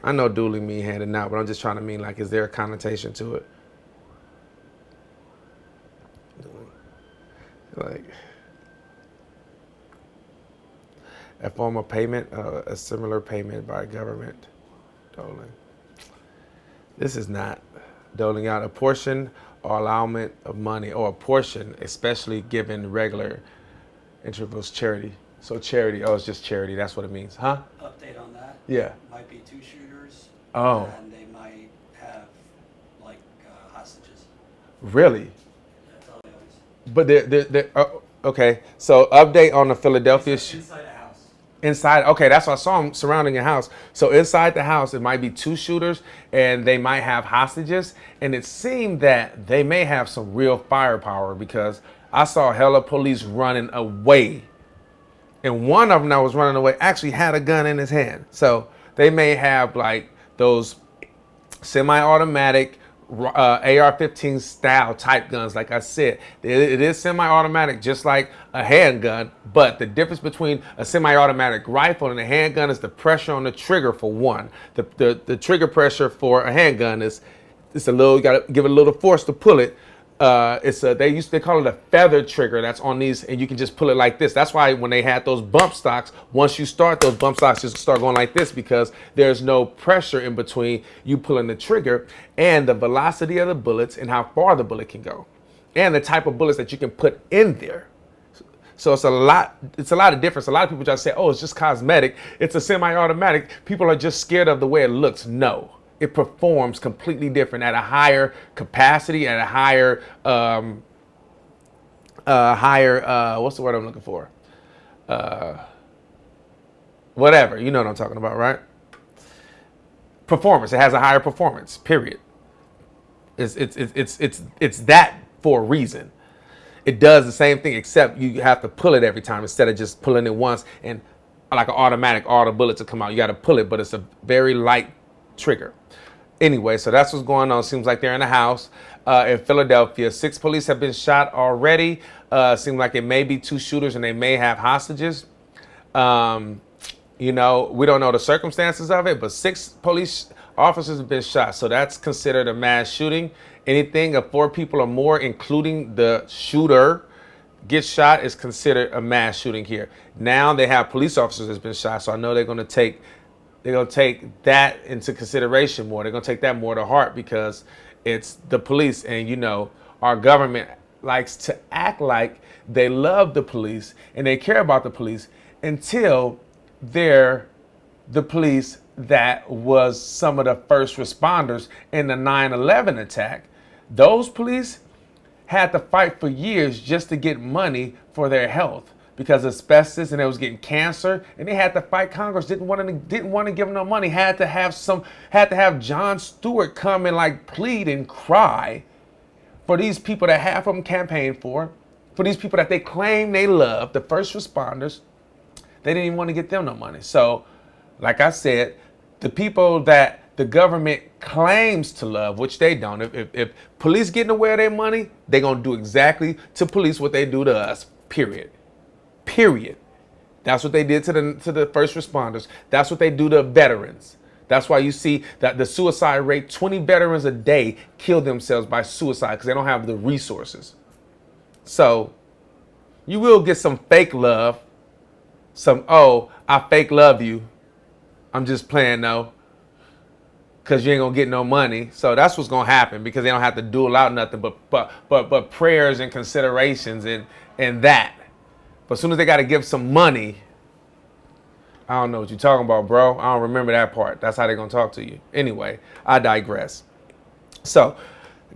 I know dueling mean handing out, but I'm just trying to mean like, is there a connotation to it? Like a form of payment, a similar payment by government. Doling. This is not doling out a portion or allowance of money, or a portion, especially given regular intervals, charity. So charity, oh, it's just charity. That's what it means, huh? Update on that. Yeah. Might be 2 shooters. Oh. And they might have like hostages. Really? That's all they always. But they're okay. So update on the Philadelphia. Inside a house. Inside, okay, that's what I saw them surrounding your house. So inside the house, it might be 2 shooters and they might have hostages. And it seemed that they may have some real firepower because I saw hella police running away. And one of them that was running away actually had a gun in his hand. So they may have like those semi-automatic AR-15 style type guns. Like I said, it is semi-automatic, just like a handgun. But the difference between a semi-automatic rifle and a handgun is the pressure on the trigger. For one, the trigger pressure for a handgun it's a little. You got to give it a little force to pull it. They call it a feather trigger that's on these, and you can just pull it like this. That's why when they had those bump stocks, once you start those bump stocks, just start going like this because there's no pressure in between you pulling the trigger and the velocity of the bullets and how far the bullet can go, and the type of bullets that you can put in there. So it's a lot of difference. A lot of people just say, oh, it's just cosmetic. It's a semi-automatic. People are just scared of the way it looks. No. It performs completely different at a higher capacity, at a higher, what's the word I'm looking for? Whatever, you know what I'm talking about, right? Performance. It has a higher performance. Period. It's that for a reason. It does the same thing, except you have to pull it every time instead of just pulling it once and like an automatic, all the bullets will come out. You got to pull it, but it's a very light trigger. Anyway, so that's what's going on. Seems like they're in a house in Philadelphia. 6 police have been shot already. Seems like it may be 2 shooters and they may have hostages. You know, we don't know the circumstances of it, but 6 police officers have been shot. So that's considered a mass shooting. Anything of 4 people or more, including the shooter, gets shot is considered a mass shooting here. Now they have police officers that's been shot, so I know they're gonna take that into consideration more. They're gonna take that more to heart because it's the police, and you know our government likes to act like they love the police and they care about the police until they're the police that was some of the first responders in the 9/11 attack. Those police had to fight for years just to get money for their health because of asbestos, and they was getting cancer, and they had to fight. Congress didn't want to give them no money. Had to have Jon Stewart come and like plead and cry for these people that half of them campaigned for these people that they claim they love, the first responders. They didn't even want to get them no money. So, like I said, the people that the government claims to love, which they don't. If police getting away with their money, they're going to do exactly to police what they do to us, period. Period. That's what they did to the first responders. That's what they do to veterans. That's why you see that the suicide rate, 20 veterans a day kill themselves by suicide because they don't have the resources. So you will get some fake love. Some, oh, I fake love you. I'm just playing though. Because you ain't gonna get no money. So that's what's gonna happen because they don't have to duel out nothing but prayers and considerations and that. But as soon as they gotta give some money, I don't know what you're talking about, bro. I don't remember that part. That's how they're gonna talk to you. Anyway, I digress. So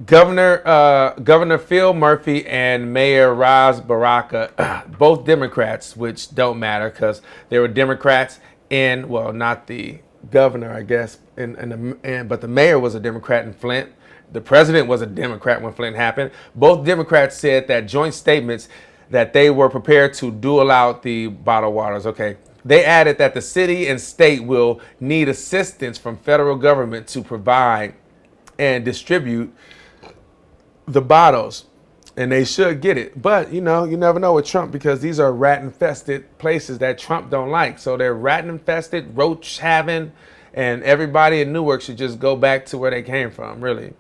Governor Phil Murphy and Mayor Ras Baraka, both Democrats, which don't matter because they were Democrats in, well, not the governor, I guess, but the mayor was a Democrat in Flint. The president was a Democrat when Flint happened. Both Democrats said that joint statements that they were prepared to duel out the bottled waters. Okay. They added that the city and state will need assistance from federal government to provide and distribute the bottles, and they should get it. But, you know, you never know with Trump because these are rat-infested places that Trump don't like. So they're rat-infested, roach-having, and everybody in Newark should just go back to where they came from, really.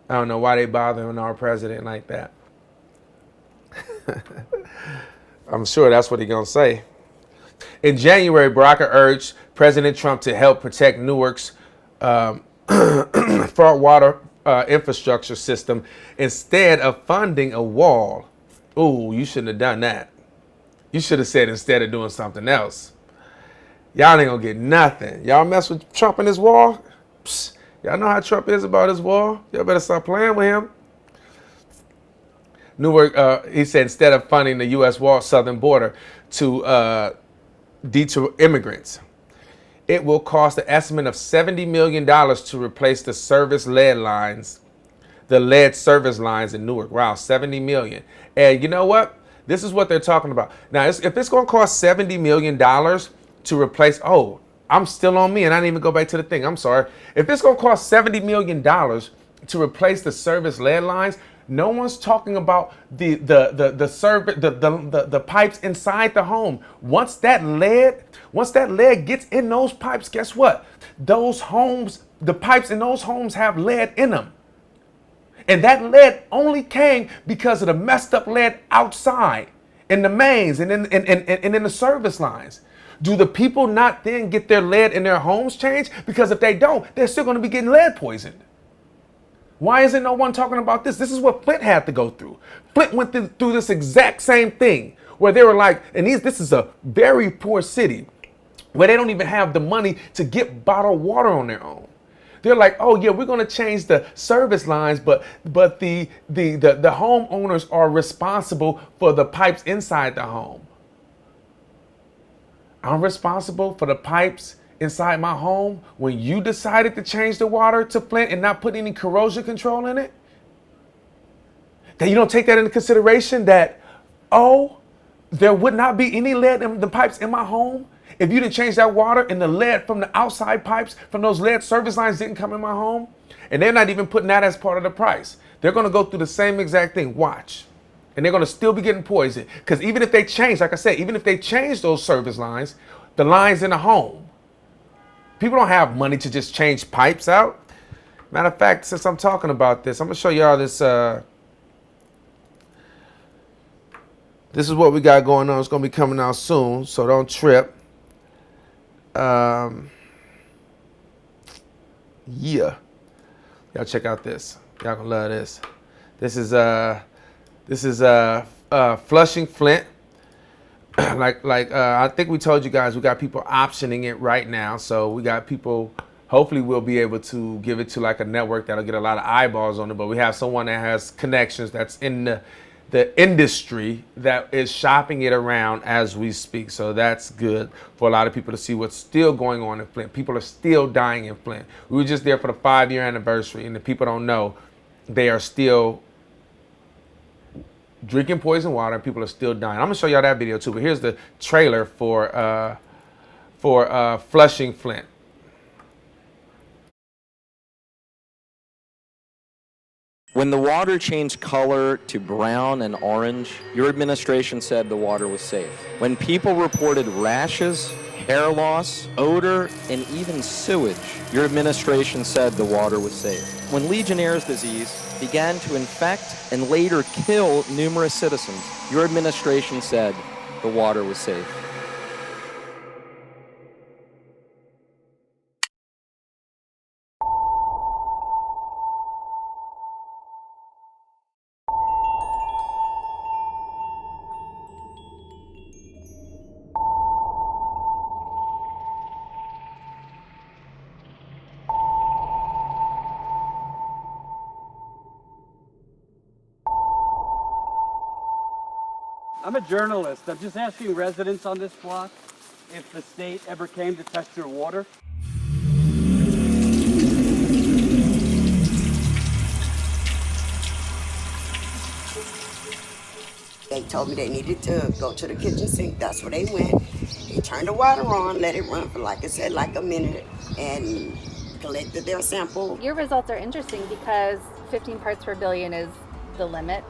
I don't know why they bothering our president like that. I'm sure that's what he's going to say. In January, Baraka urged President Trump to help protect Newark's freshwater infrastructure system instead of funding a wall. Ooh, you shouldn't have done that. You should have said instead of doing something else. Y'all ain't gonna get nothing. Y'all mess with Trump and his wall? Psst, y'all know how Trump is about his wall. Y'all better stop playing with him. Newark, he said, instead of funding the U.S. wall southern border to detour immigrants, it will cost an estimate of $70 million to replace the lead service lines in Newark. Wow, $70 million. And you know what? This is what they're talking about. Now, if it's going to cost $70 million to replace, oh, I'm still on me and I didn't even go back to the thing. I'm sorry. If it's going to cost $70 million to replace the service lead lines, no one's talking about the pipes inside the home. Once that lead gets in those pipes, guess what? Those homes, the pipes in those homes have lead in them. And that lead only came because of the messed up lead outside in the mains and in the service lines. Do the people not then get their lead in their homes changed? Because if they don't, they're still going to be getting lead poisoned. Why isn't no one talking about this? This is what Flint had to go through. Flint went through this exact same thing where they were like, and this is a very poor city where they don't even have the money to get bottled water on their own. They're like, oh yeah, we're going to change the service lines, but the homeowners are responsible for the pipes inside the home. I'm responsible for the pipes inside my home when you decided to change the water to Flint and not put any corrosion control in it? That you don't take that into consideration that, oh, there would not be any lead in the pipes in my home if you didn't change that water and the lead from the outside pipes from those lead service lines didn't come in my home? And they're not even putting that as part of the price. They're going to go through the same exact thing. Watch. And they're going to still be getting poisoned. Because even if they change, like I said, even if they change those service lines, the lines in the home, people don't have money to just change pipes out. Matter of fact, since I'm talking about this, I'm going to show y'all this this is what we got going on. It's going to be coming out soon, so don't trip. Yeah. Y'all check out this. Y'all gonna love this. This is Flushing, Flint. I think we told you guys we got people optioning it right now. So we got people, hopefully we'll be able to give it to like a network that'll get a lot of eyeballs on it. But we have someone that has connections that's in the industry that is shopping it around as we speak. So that's good for a lot of people to see what's still going on in Flint. People are still dying in Flint. We were just there for the 5-year anniversary, and the people don't know they are still drinking poison water and people are still dying. I'm gonna show y'all that video too, but here's the trailer for Flushing, Flint. When the water changed color to brown and orange, your administration said the water was safe. When people reported rashes, hair loss, odor, and even sewage, your administration said the water was safe. When Legionnaire's disease began to infect and later kill numerous citizens, your administration said the water was safe. I'm a journalist. I'm just asking residents on this block if the state ever came to test your water. They told me they needed to go to the kitchen sink. That's where they went. They turned the water on, let it run for, like I said, like a minute, and collected their sample. Your results are interesting because 15 parts per billion is the limit.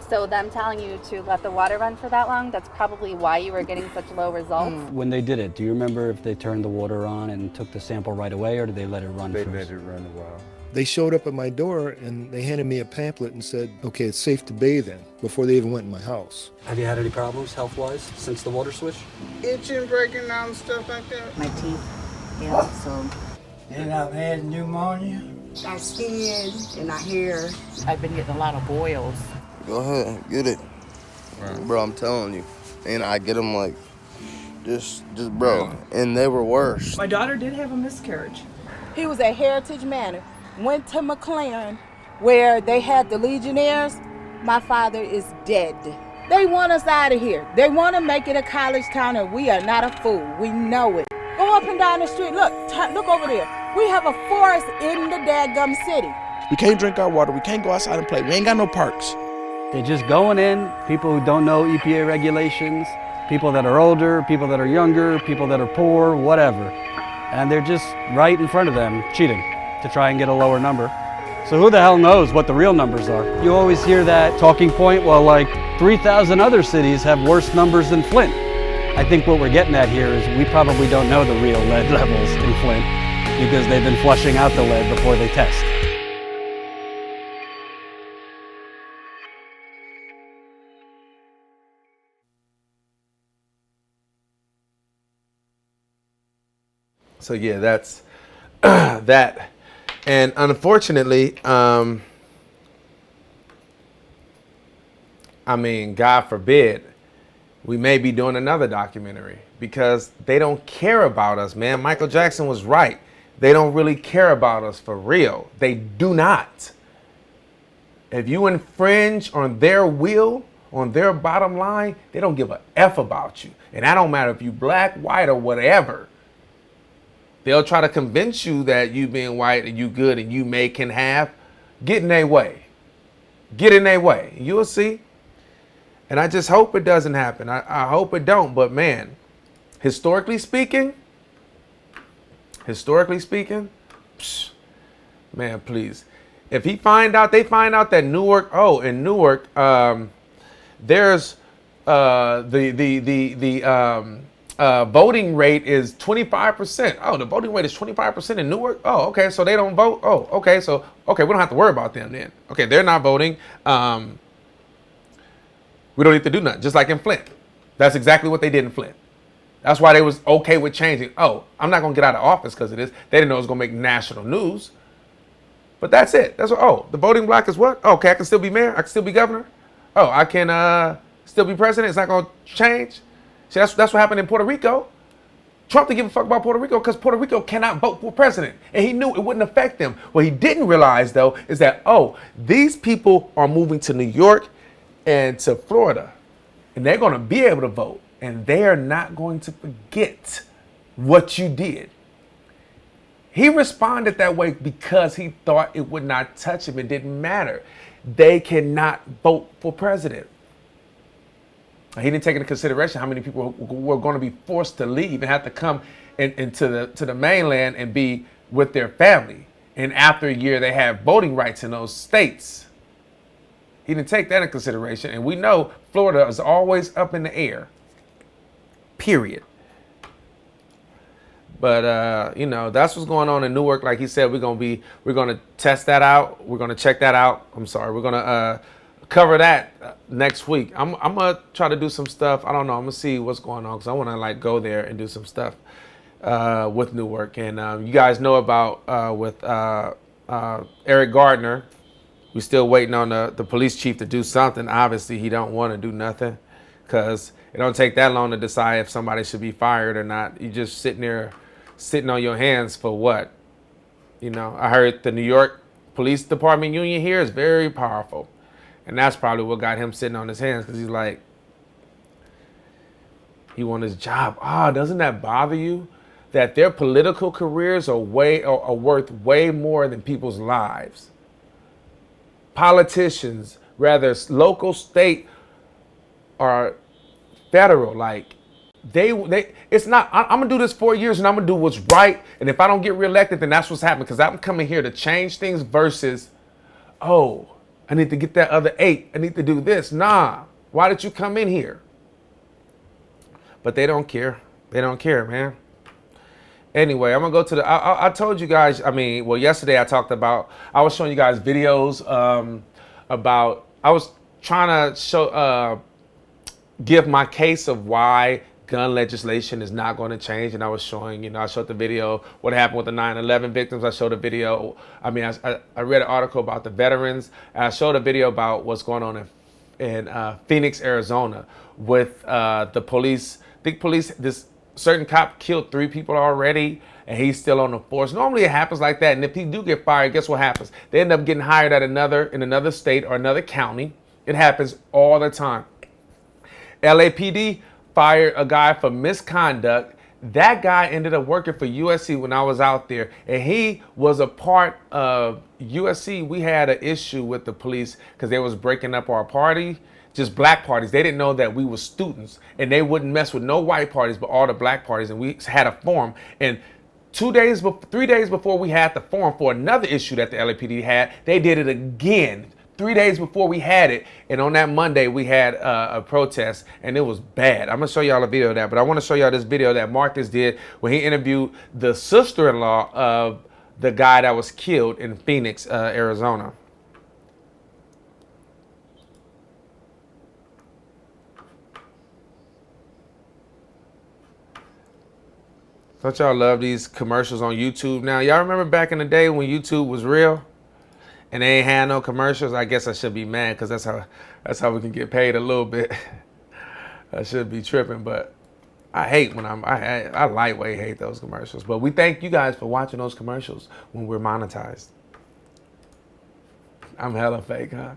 So them telling you to let the water run for that long, that's probably why you were getting such low results. When they did it, do you remember if they turned the water on and took the sample right away, or did they let it run first? They let it run a while. They showed up at my door and they handed me a pamphlet and said, okay, it's safe to bathe in, before they even went in my house. Have you had any problems health-wise since the water switch? Itching, breaking down, and stuff like that. My teeth, yeah, so. And I've had pneumonia. Our skin and our hair. I've been getting a lot of boils. Go ahead, get it. Right. Bro, I'm telling you. And I get them like, just bro. And they were worse. My daughter did have a miscarriage. He was at Heritage Manor, went to McLaren, where they had the Legionnaires. My father is dead. They want us out of here. They want to make it a college town, and we are not a fool. We know it. Go up and down the street. Look over there. We have a forest in the dadgum city. We can't drink our water. We can't go outside and play. We ain't got no parks. They're just going in, people who don't know EPA regulations, people that are older, people that are younger, people that are poor, whatever. And they're just right in front of them, cheating to try and get a lower number. So who the hell knows what the real numbers are? You always hear that talking point, well, like 3,000 other cities have worse numbers than Flint. I think what we're getting at here is we probably don't know the real lead levels in Flint because they've been flushing out the lead before they test. So yeah, that's that. And unfortunately, I mean, God forbid, we may be doing another documentary because they don't care about us, man. Michael Jackson was right. They don't really care about us for real. They do not. If you infringe on their will, on their bottom line, they don't give a F about you. And that don't matter if you black, white, or whatever. They'll try to convince you that you being white and you good and you can have. Get in their way. Get in their way. You'll see. And I just hope it doesn't happen. I hope it don't. But man, historically speaking, psh, man, please. If they find out that Newark, in Newark, there's voting rate is 25%. Oh, the voting rate is 25% in Newark? Oh, okay, so they don't vote? Oh, okay, we don't have to worry about them then. Okay, they're not voting. We don't need to do nothing. Just like in Flint. That's exactly what they did in Flint. That's why they was okay with changing. Oh, I'm not going to get out of office because of this. They didn't know it was going to make national news. But that's it. That's what, oh, the voting block is what? Okay, I can still be mayor. I can still be governor. Oh, I can still be president. It's not going to change. See, that's what happened in Puerto Rico. Trump didn't give a fuck about Puerto Rico because Puerto Rico cannot vote for president. And he knew it wouldn't affect them. What he didn't realize, though, is that, oh, these people are moving to New York and to Florida. And they're going to be able to vote. And they are not going to forget what you did. He responded that way because he thought it would not touch him. It didn't matter. They cannot vote for president. He didn't take into consideration how many people were going to be forced to leave and have to come into the mainland and be with their family. And after a year, they have voting rights in those states. He didn't take that into consideration. And we know Florida is always up in the air. Period. But you know, that's what's going on in Newark. Like he said, we're gonna test that out. We're gonna check that out. I'm sorry. We're gonna cover that next week. I'm gonna try to do some stuff. I don't know. I'm gonna see what's going on because I want to like go there and do some stuff with Newark. And you guys know about with Eric Gardner. We're still waiting on the police chief to do something. Obviously, he don't want to do nothing because it don't take that long to decide if somebody should be fired or not. You just sitting on your hands for what? You know, I heard the New York Police Department union here is very powerful. And that's probably what got him sitting on his hands because he's like, he wants his job. Doesn't that bother you? That their political careers are worth way more than people's lives. Politicians, whether it's local, state, or federal, like it's not, I'm gonna do this 4 years and I'm gonna do what's right. And if I don't get reelected, then that's what's happening because I'm coming here to change things versus, oh, I need to get that other 8. I need to do this. Nah, why did you come in here? But they don't care. They don't care, man. Anyway, I'm gonna go to I told you guys, yesterday I was showing you guys videos about, I was trying to show, give my case of why gun legislation is not going to change. And I was showing, I showed the video, what happened with the 9/11 victims. I showed a video. I read an article about the veterans. And I showed a video about what's going on in Phoenix, Arizona with the police. This certain cop killed 3 people already and he's still on the force. Normally it happens like that. And if he do get fired, guess what happens? They end up getting hired at in another state or another county. It happens all the time. LAPD fired a guy for misconduct. That guy ended up working for USC when I was out there, and he was a part of USC. We had an issue with the police because they was breaking up our party, just black parties. They didn't know that we were students, and they wouldn't mess with no white parties, but all the black parties. And we had a forum, and 3 days before we had the forum for another issue that the LAPD had, they did it again. 3 days before we had it, and on that Monday we had a protest, and it was bad. I'm gonna show y'all a video of that, but I want to show y'all this video that Marcus did when he interviewed the sister-in-law of the guy that was killed in Phoenix, Arizona. Don't y'all love these commercials on YouTube now? Y'all remember back in the day when YouTube was real? And they ain't had no commercials? I guess I should be mad because that's how we can get paid a little bit. I should be tripping, but I hate when I lightweight hate those commercials. But we thank you guys for watching those commercials when we're monetized. I'm hella fake, huh?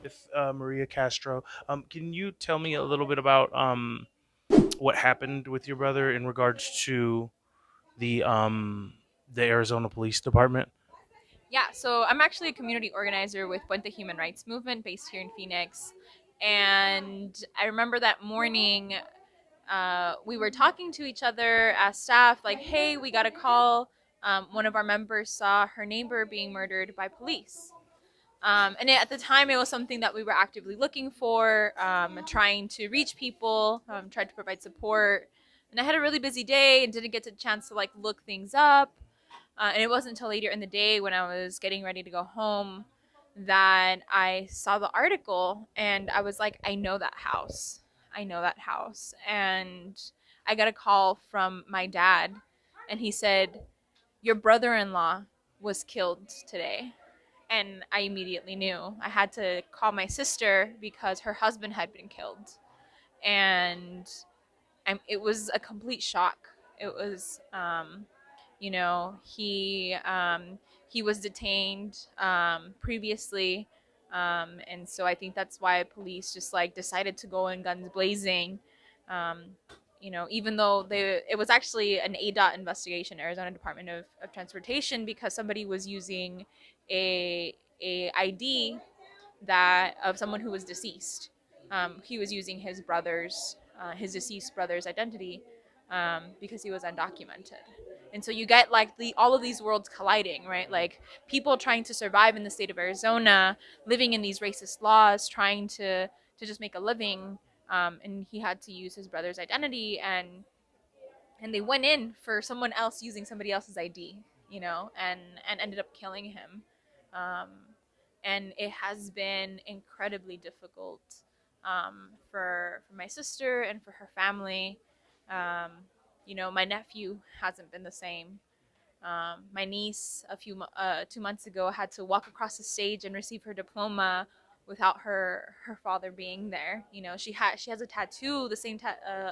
With Maria Castro, can you tell me a little bit about what happened with your brother in regards to the Arizona Police Department? Yeah, so I'm actually a community organizer with Puente Human Rights Movement based here in Phoenix. And I remember that morning we were talking to each other as staff, like, hey, we got a call. One of our members saw her neighbor being murdered by police. And at the time, it was something that we were actively looking for, trying to reach people, tried to provide support. And I had a really busy day and didn't get the chance to look things up. And it wasn't until later in the day when I was getting ready to go home that I saw the article, and I was like, I know that house. I know that house. And I got a call from my dad, and he said, your brother-in-law was killed today. And I immediately knew. I had to call my sister because her husband had been killed. And it was a complete shock. It was, you know, he was detained previously, and so I think that's why police just like decided to go in guns blazing. Um, you know, even though it was actually an ADOT investigation, Arizona Department of Transportation, because somebody was using a ID that of someone who was deceased. He was using his deceased brother's identity because he was undocumented. And so you get like all of these worlds colliding, right? Like people trying to survive in the state of Arizona, living in these racist laws, trying to just make a living. And he had to use his brother's identity, and they went in for someone else using somebody else's ID, you know, and ended up killing him. Um, and it has been incredibly difficult for my sister and for her family. Um, you know, my nephew hasn't been the same. My niece 2 months ago had to walk across the stage and receive her diploma without her father being there. You know, she has a tattoo, the same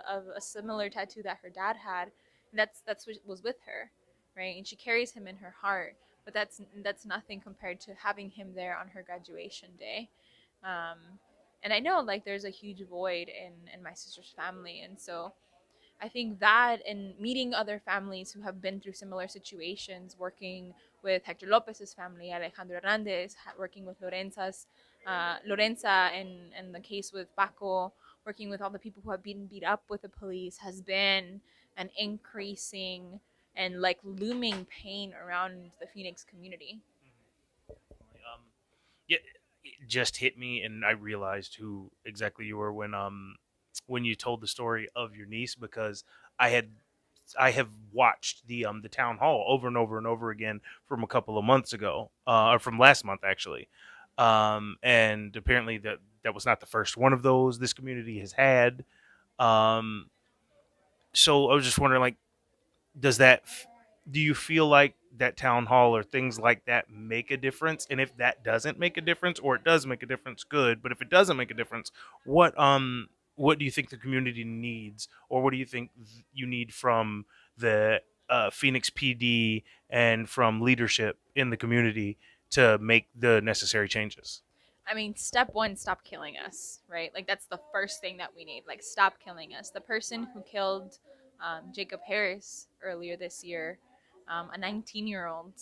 of a similar tattoo that her dad had. And that's what was with her, right? And she carries him in her heart. But that's nothing compared to having him there on her graduation day. And I know like there's a huge void in my sister's family, and so I think that and meeting other families who have been through similar situations, working with Hector Lopez's family, Alejandro Hernandez, working with Lorenza and the case with Paco, working with all the people who have been beat up with the police, has been an increasing and like looming pain around the Phoenix community. Yeah, it just hit me, and I realized who exactly you were when you told the story of your niece, because I have watched the town hall over and over and over again from a couple of months ago, or from last month actually, and apparently that was not the first one of those this community has had. Um, so I was just wondering, like, does that do you feel like that town hall or things like that make a difference? And if that doesn't make a difference, or it does make a difference, good. But if it doesn't make a difference, what do you think the community needs, or what do you think you need from the Phoenix PD and from leadership in the community to make the necessary changes? I mean, step one, stop killing us, right? Like, that's the first thing that we need. Like, stop killing us. The person who killed Jacob Harris earlier this year, a 19-year-old,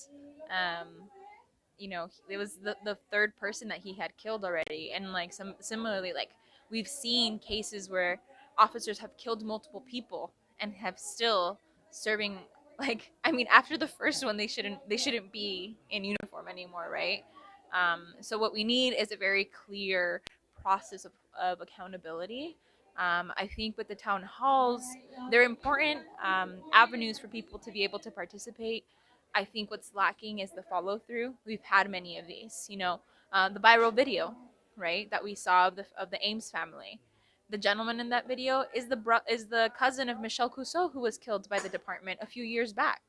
you know, it was the third person that he had killed already. And, like, similarly, like, we've seen cases where officers have killed multiple people and have still serving, like, I mean, after the first one, they shouldn't be in uniform anymore, right? So what we need is a very clear process of accountability. I think with the town halls, they're important avenues for people to be able to participate. I think what's lacking is the follow through. We've had many of these, you know, the viral video, right, that we saw of the Ames family. The gentleman in that video is the cousin of Michelle Cusseau, who was killed by the department a few years back,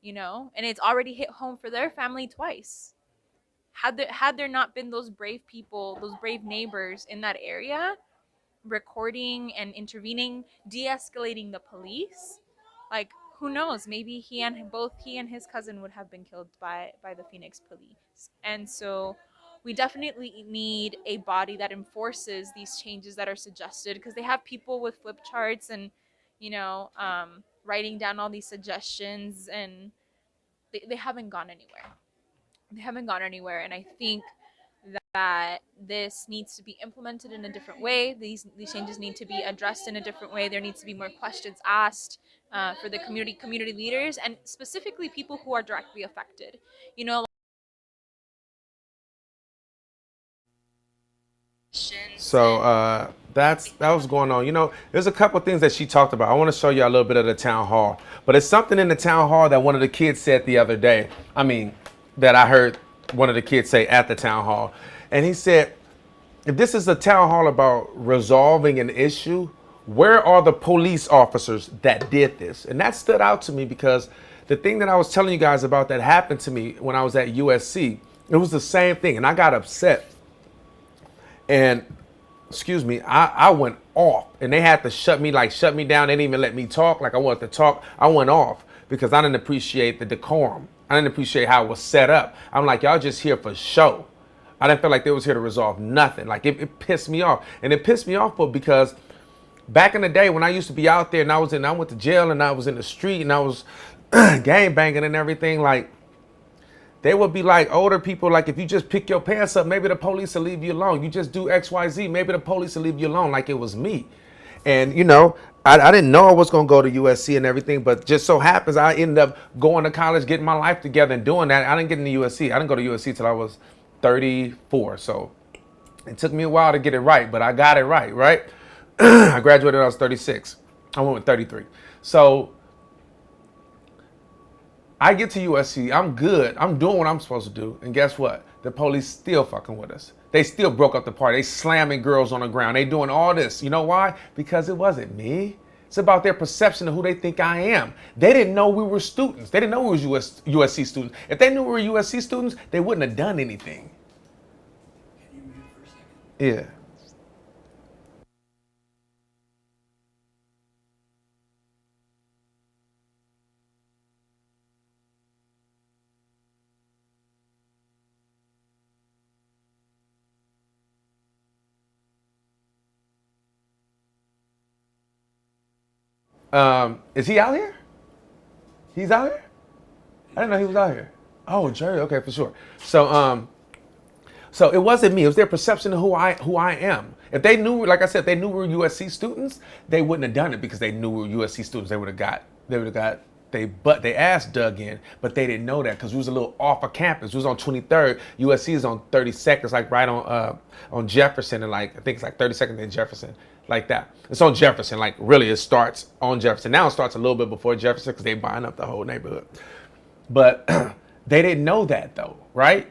you know, and it's already hit home for their family twice. Had there not been those brave people, those brave neighbors in that area, recording and intervening, de-escalating the police, like, who knows, maybe both he and his cousin would have been killed by the Phoenix police. And so we definitely need a body that enforces these changes that are suggested, because they have people with flip charts and, you know, writing down all these suggestions, and they haven't gone anywhere. They haven't gone anywhere, and I think that this needs to be implemented in a different way. These changes need to be addressed in a different way. There needs to be more questions asked for the community leaders, and specifically people who are directly affected. You know. So that was going on. You know, there's a couple things that she talked about. I want to show you a little bit of the town hall. But it's something in the town hall that one of the kids said the other day. I mean, that I heard one of the kids say at the town hall. And he said, if this is a town hall about resolving an issue, where are the police officers that did this? And that stood out to me because the thing that I was telling you guys about that happened to me when I was at USC, it was the same thing. And I got upset. And excuse me, I went off, and they had to shut me down. They didn't even let me talk like I wanted to talk. I went off because I didn't appreciate the decorum. I didn't appreciate how it was set up. I'm like, y'all just here for show. I didn't feel like they was here to resolve nothing. Like it pissed me off. And it pissed me off because back in the day when I used to be out there and I went to jail and I was in the street and I was gang banging and everything, like they would be like older people, like if you just pick your pants up, maybe the police will leave you alone. You just do XYZ, maybe the police will leave you alone, like it was me. And you know, I didn't know I was gonna go to USC and everything, but just so happens I ended up going to college, getting my life together and doing that. I didn't get into USC. I didn't go to USC till I was 34. So it took me a while to get it right, but I got it right? I graduated when I was 36. I went with 33. So I get to USC, I'm good, I'm doing what I'm supposed to do, and guess what? The police still fucking with us. They still broke up the party. They slamming girls on the ground. They doing all this. You know why? Because it wasn't me. It's about their perception of who they think I am. They didn't know we were students. They didn't know we were USC students. If they knew we were USC students, they wouldn't have done anything. Can you mute for a second? Yeah. Is he out here? He's out here? I didn't know he was out here. Oh, Jerry. Okay, for sure. So it wasn't me. It was their perception of who I am. If they knew, like I said, if they knew we were USC students, they wouldn't have done it because they knew we were USC students. They would have got they ass dug in, but they didn't know that because we was a little off of campus. We was on 23rd. USC is on 32nd. It's like right on Jefferson, and like I think it's like 32nd and Jefferson, like that. It's on Jefferson. Like really, it starts on Jefferson. Now it starts a little bit before Jefferson because they buying up the whole neighborhood. But they didn't know that though, right?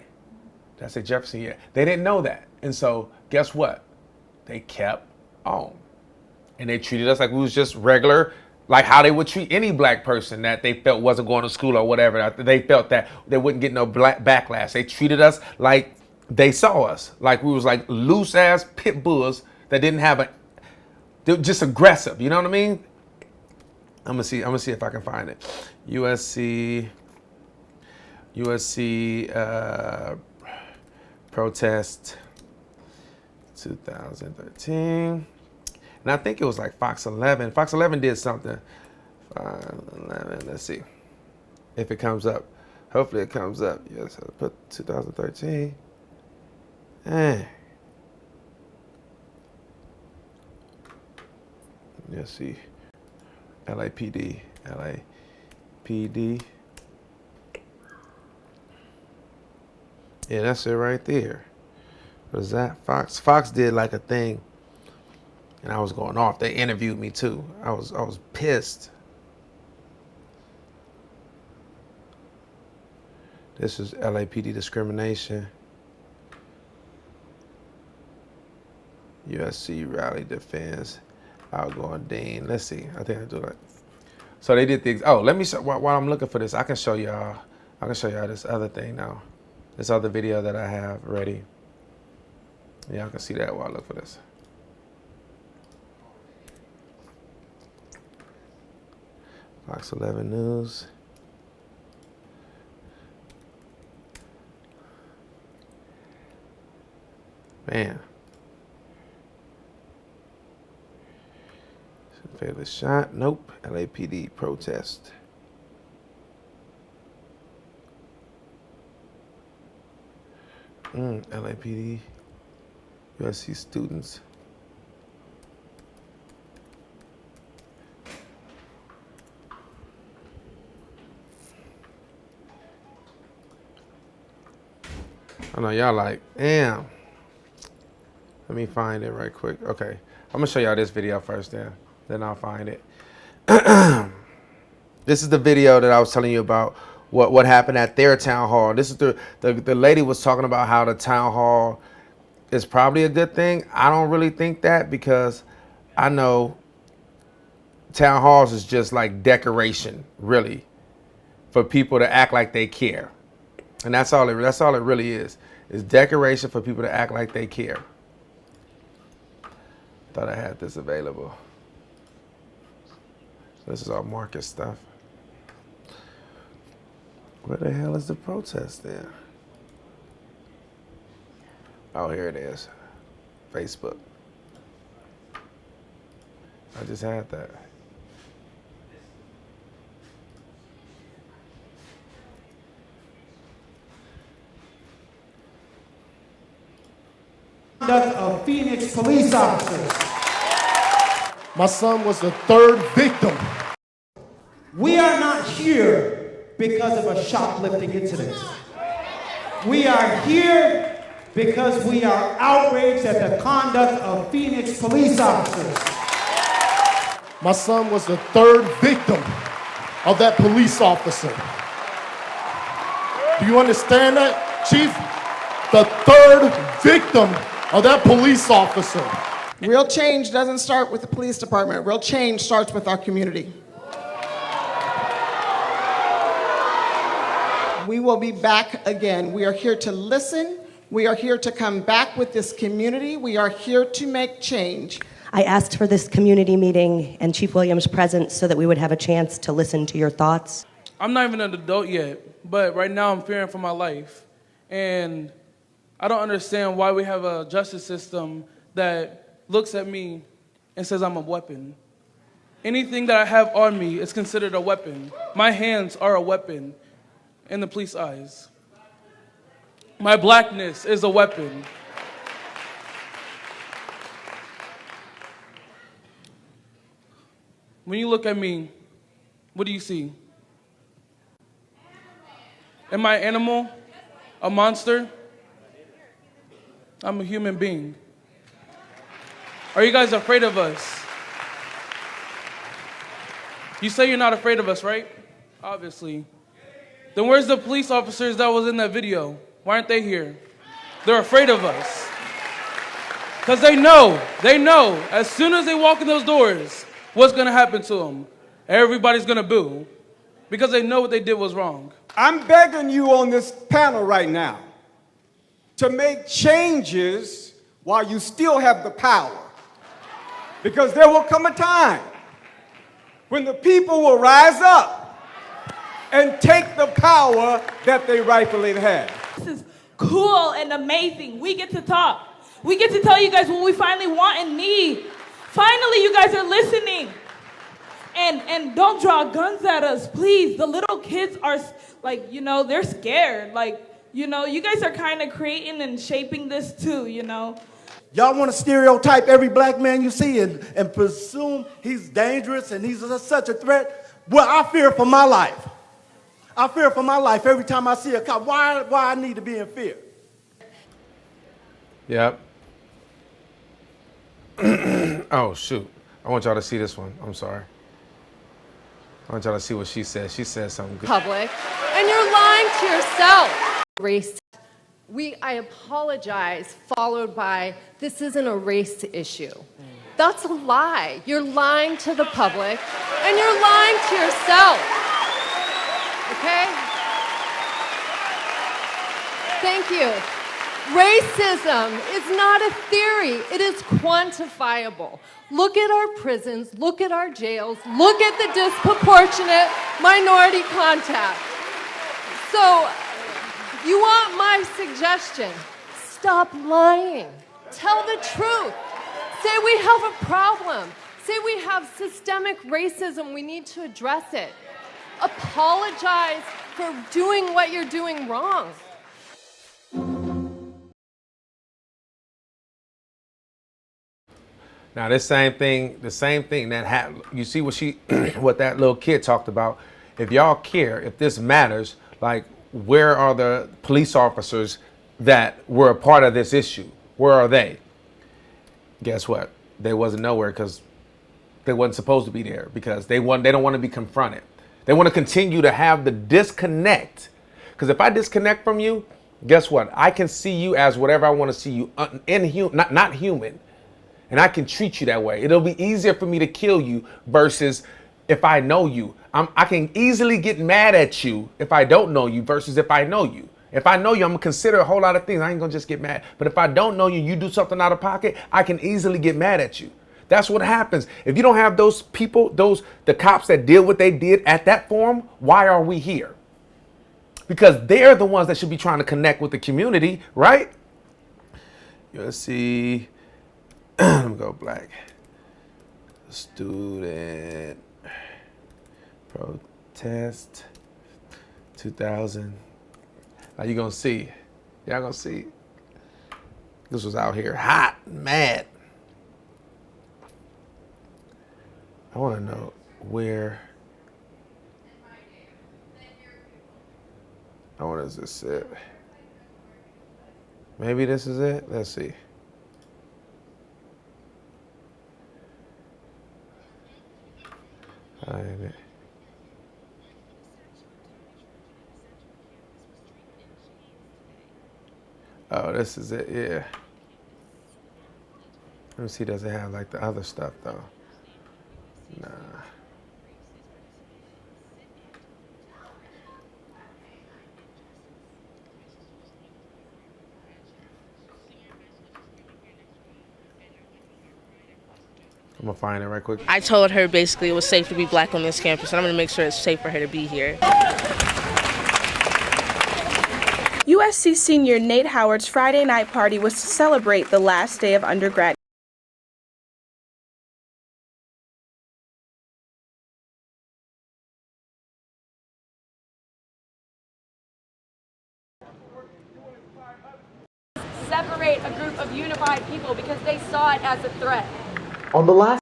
Did I say Jefferson? Yeah. They didn't know that, and so guess what? They kept on, and they treated us like we was just regular. Like how they would treat any black person that they felt wasn't going to school or whatever. They felt that they wouldn't get no black backlash. They treated us like they saw us. Like we was like loose ass pit bulls that didn't have they were just aggressive. You know what I mean? I'm gonna see if I can find it. USC protest 2013. And I think it was like Fox 11. Fox 11 did something. 11, let's see if it comes up. Hopefully it comes up. Yes, I put 2013. Let's see. LAPD. Yeah, that's it right there. What is that? Fox. Fox did like a thing. And I was going off. They interviewed me too. I was pissed. This is LAPD discrimination. USC rally defense. Outgoing dean. Let's see. I think I do that. So they did things. Oh, let me show. While I'm looking for this, I can show y'all. I can show y'all this other thing now. This other video that I have ready. Y'all can see that while I look for this. Fox 11 News. Man. Fatal shot. Nope. LAPD protest. LAPD. USC students. I know y'all like, damn. Let me find it right quick. Okay, I'm gonna show y'all this video first, then I'll find it. This is the video that I was telling you about. What happened at their town hall. This is the lady was talking about how the town hall is probably a good thing. I don't really think that, because I know town halls is just like decoration, really, for people to act like they care. And that's all it really is decoration for people to act like they care. Thought I had this available. This is all Marcus stuff. Where the hell is the protest there? Oh, here it is. Facebook. I just had that. Of Phoenix police officers. My son was the third victim. We are not here because of a shoplifting incident. We are here because we are outraged at the conduct of Phoenix police officers. My son was the third victim of that police officer. Do you understand that, Chief? The third victim of that police officer. Real change doesn't start with the police department. Real change starts with our community. We will be back again. We are here to listen. We are here to come back with this community. We are here to make change. I asked for this community meeting and Chief Williams' presence so that we would have a chance to listen to your thoughts. I'm not even an adult yet, but right now I'm fearing for my life. And I don't understand why we have a justice system that looks at me and says I'm a weapon. Anything that I have on me is considered a weapon. My hands are a weapon in the police eyes. My blackness is a weapon. When you look at me, what do you see? Am I an animal? A monster? I'm a human being. Are you guys afraid of us? You say you're not afraid of us, right? Obviously. Then where's the police officers that was in that video? Why aren't they here? They're afraid of us. Because they know, as soon as they walk in those doors, what's going to happen to them? Everybody's going to boo. Because they know what they did was wrong. I'm begging you on this panel right now to make changes while you still have the power. Because there will come a time when the people will rise up and take the power that they rightfully have. This is cool and amazing. We get to talk. We get to tell you guys what we finally want and need. Finally, you guys are listening. And don't draw guns at us, please. The little kids are, like, you know, they're scared. Like, you know, you guys are kind of creating and shaping this too, you know. Y'all want to stereotype every black man you see and presume he's dangerous and he's such a threat? Well, I fear for my life. I fear for my life every time I see a cop. Why I need to be in fear? Yep. Oh, shoot. I want y'all to see this one. I'm sorry. I want y'all to see what she said. She said something good. Public, and you're lying to yourself. Race. I apologize, followed by, this isn't a race issue. That's a lie. You're lying to the public, and you're lying to yourself. Okay? Thank you. Racism is not a theory. It is quantifiable. Look at our prisons, look at our jails, look at the disproportionate minority contact. So, you want my suggestion? Stop lying. Tell the truth. Say we have a problem. Say we have systemic racism. We need to address it. Apologize for doing what you're doing wrong. Now, the same thing that happened. You see what what that little kid talked about. If y'all care, if this matters, like, where are the police officers that were a part of this issue? Where are they? Guess what? They wasn't nowhere because they wasn't supposed to be there, because they don't want to be confronted. They want to continue to have the disconnect. Because if I disconnect from you, guess what? I can see you as whatever I want to see you, not human. And I can treat you that way. It'll be easier for me to kill you versus if I know you. I can easily get mad at you if I don't know you versus if I know you. If I know you, I'm gonna consider a whole lot of things. I ain't gonna just get mad. But if I don't know you, you do something out of pocket, I can easily get mad at you. That's what happens. If you don't have those people, the cops that did what they did at that forum, why are we here? Because they're the ones that should be trying to connect with the community, right? Let's see. Let me go black. Student protest 2000. Now you're gonna see. Y'all gonna see. This was out here hot, mad. I want to know where. What is this it? Maybe this is it. Let's see. Oh, this is it. Yeah. Let me see. Does it have like the other stuff though? Nah. I'm gonna find it right quick. I told her basically it was safe to be black on this campus, and I'm gonna make sure it's safe for her to be here. USC senior Nate Howard's Friday night party was to celebrate the last day of undergrad. Separate a group of unified people because they saw it as a threat. On the last,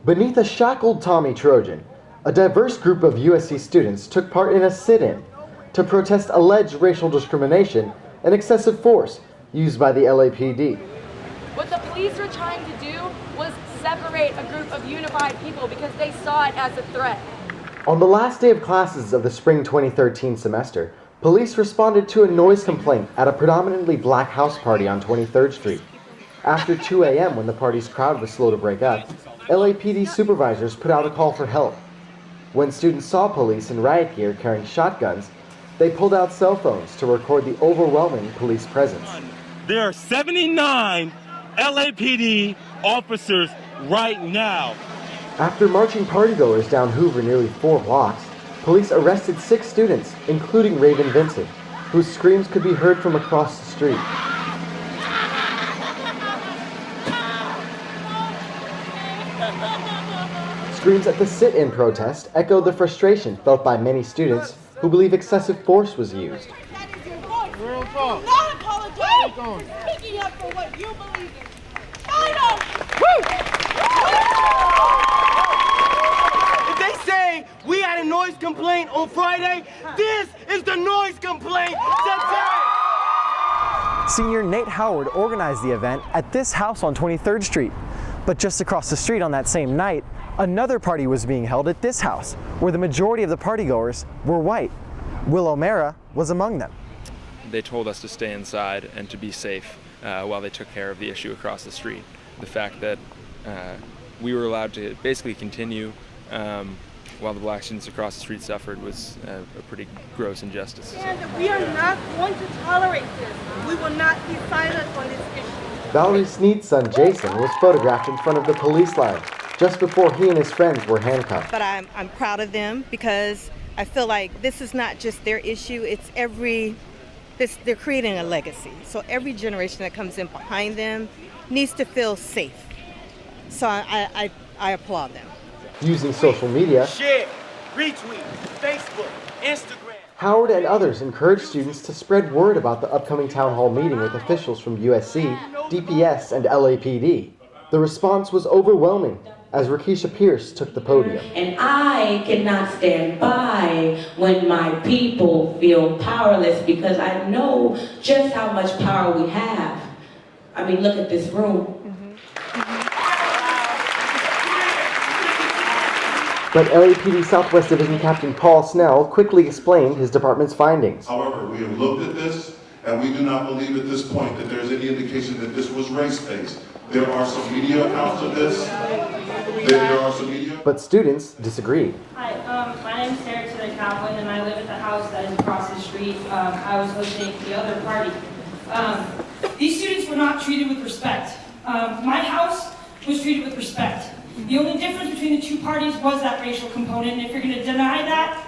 beneath a shackled Tommy Trojan, a diverse group of USC students took part in a sit-in to protest alleged racial discrimination and excessive force used by the LAPD. What the police were trying to do was separate a group of unified people because they saw it as a threat. On the last day of classes of the spring 2013 semester, police responded to a noise complaint at a predominantly black house party on 23rd Street. After 2 a.m., when the party's crowd was slow to break up, LAPD supervisors put out a call for help. When students saw police in riot gear carrying shotguns, they pulled out cell phones to record the overwhelming police presence. There are 79 LAPD officers right now. After marching partygoers down Hoover nearly 4 blocks, police arrested 6 students, including Raven Vincent, whose screams could be heard from across the street. Screams at the sit-in protest echoed the frustration felt by many students who believe excessive force was used. Real talk. Not apologetic for speaking up for what you believe in. If they say we had a noise complaint on Friday, this is the noise complaint today. Senior Nate Howard organized the event at this house on 23rd Street. But just across the street on that same night, another party was being held at this house, where the majority of the partygoers were white. Will O'Mara was among them. They told us to stay inside and to be safe while they took care of the issue across the street. The fact that we were allowed to basically continue while the black students across the street suffered was a pretty gross injustice. And we are not going to tolerate this. We will not be silent on this issue. Valerie Sneed's son Jason was photographed in front of the police line just before he and his friends were handcuffed. But I'm proud of them because I feel like this is not just their issue, it's they're creating a legacy. So every generation that comes in behind them needs to feel safe. So I applaud them. Using social media, Share, retweet, Facebook, Instagram. Howard and others encouraged students to spread word about the upcoming town hall meeting with officials from USC, DPS, and LAPD. The response was overwhelming as Rakisha Pierce took the podium. And I cannot stand by when my people feel powerless because I know just how much power we have. I mean, look at this room. But LAPD Southwest Division Captain Paul Snell quickly explained his department's findings. However, we have looked at this, and we do not believe at this point that there's any indication that this was race-based. There are some media accounts of this. But students disagreed. Hi, my name is Sarah Taylor-Kaplan, and I live at the house that is across the street. I was hosting the other party. These students were not treated with respect. My house was treated with respect. The only difference between the two parties was that racial component, and if you're going to deny that,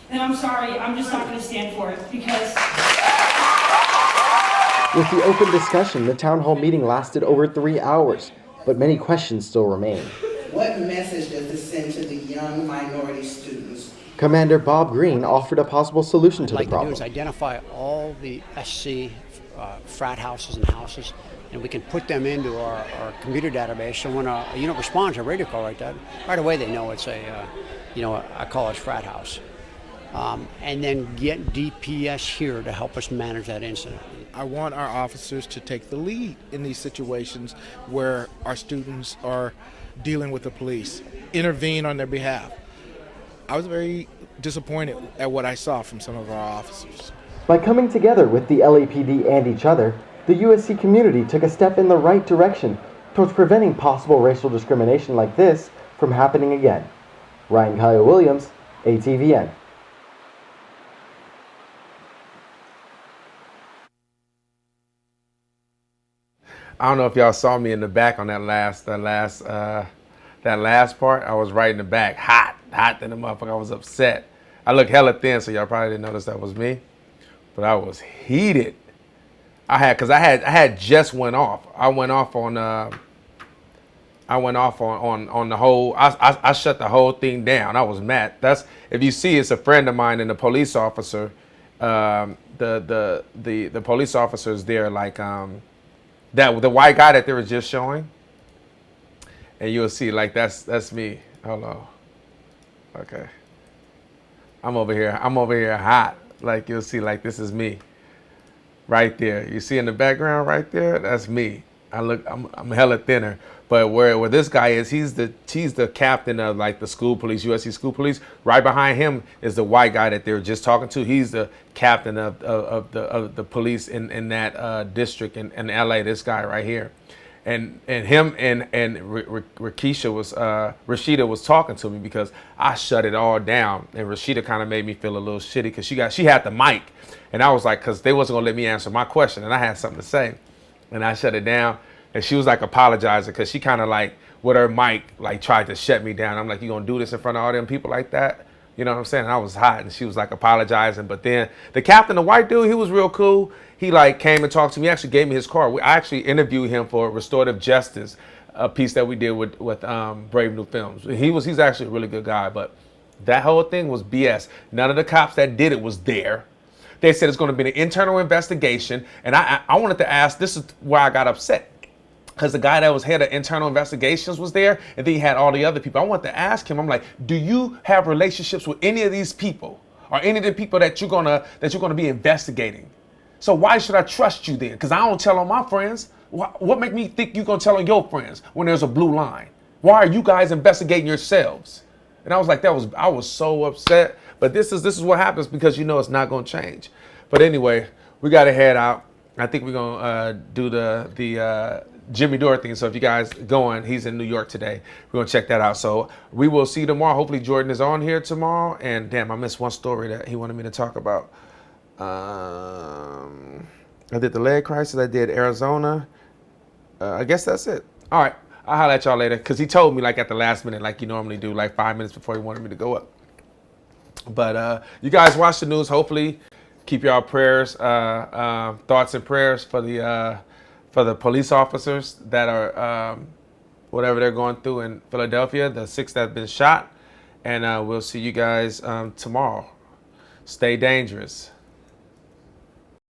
then I'm sorry, I'm just not going to stand for it, because... With the open discussion, the town hall meeting lasted over 3 hours, but many questions still remain. What message does this send to the young minority students? Commander Bob Green offered a possible solution to the problem. What I'd like to do is identify all the SC frat houses and houses, and we can put them into our computer database. So when a unit responds to a radio call like that, right away they know it's a college frat house. And then get DPS here to help us manage that incident. I want our officers to take the lead in these situations where our students are dealing with the police, intervene on their behalf. I was very disappointed at what I saw from some of our officers. By coming together with the LAPD and each other, the USC community took a step in the right direction towards preventing possible racial discrimination like this from happening again. Ryan Kyle Williams, ATVN. I don't know if y'all saw me in the back on that last part. I was right in the back, hot than the motherfucker. I was upset. I look hella thin, so y'all probably didn't notice that was me. But I was heated. I had just went off. I went off on the whole. I shut the whole thing down. I was mad. That's, if you see, it's a friend of mine and a police officer. The police officers there, like that the white guy that they were just showing, and you'll see, like, that's me. Hello. Okay. I'm over here hot. Like, you'll see, like, this is me. Right there. You see in the background right there? That's me. I'm hella thinner. But where this guy is, he's the captain of, like, the school police, USC school police. Right behind him is the white guy that they were just talking to. He's the captain of the police in that district in LA, this guy right here. And him and Rashida was talking to me because I shut it all down, and Rashida kind of made me feel a little shitty because she had the mic, and I was like, because they wasn't gonna let me answer my question, and I had something to say, and I shut it down, and she was like apologizing because she kind of like with her mic like tried to shut me down. I'm like, you gonna do this in front of all them people like that? You know what I'm saying? And I was hot, and she was like apologizing, but then the captain, the white dude, he was real cool. He like came and talked to me. He actually gave me his card. I actually interviewed him for Restorative Justice, a piece that we did with Brave New Films. He's actually a really good guy, but that whole thing was BS. None of the cops that did it was there. They said it's going to be an internal investigation, and I wanted to ask. This is where I got upset, because the guy that was head of internal investigations was there, and then he had all the other people. I wanted to ask him. I'm like, do you have relationships with any of these people, or any of the people that you're gonna be investigating? So why should I trust you then? Because I don't tell on my friends. What make me think you're going to tell on your friends when there's a blue line? Why are you guys investigating yourselves? And I was like, I was so upset. But this is what happens because you know it's not going to change. But anyway, we got to head out. I think we're going to do the Jimmy Dore thing. So if you guys going, he's in New York today. We're going to check that out. So we will see you tomorrow. Hopefully Jordan is on here tomorrow. And damn, I missed one story that he wanted me to talk about. I did the leg crisis. I did Arizona. I guess that's it. All right. I'll holler at y'all later. Because he told me like at the last minute, like you normally do, like 5 minutes before he wanted me to go up. But you guys watch the news. Hopefully keep y'all prayers, thoughts and prayers for the police officers that are whatever they're going through in Philadelphia, the 6 that have been shot. And we'll see you guys tomorrow. Stay dangerous.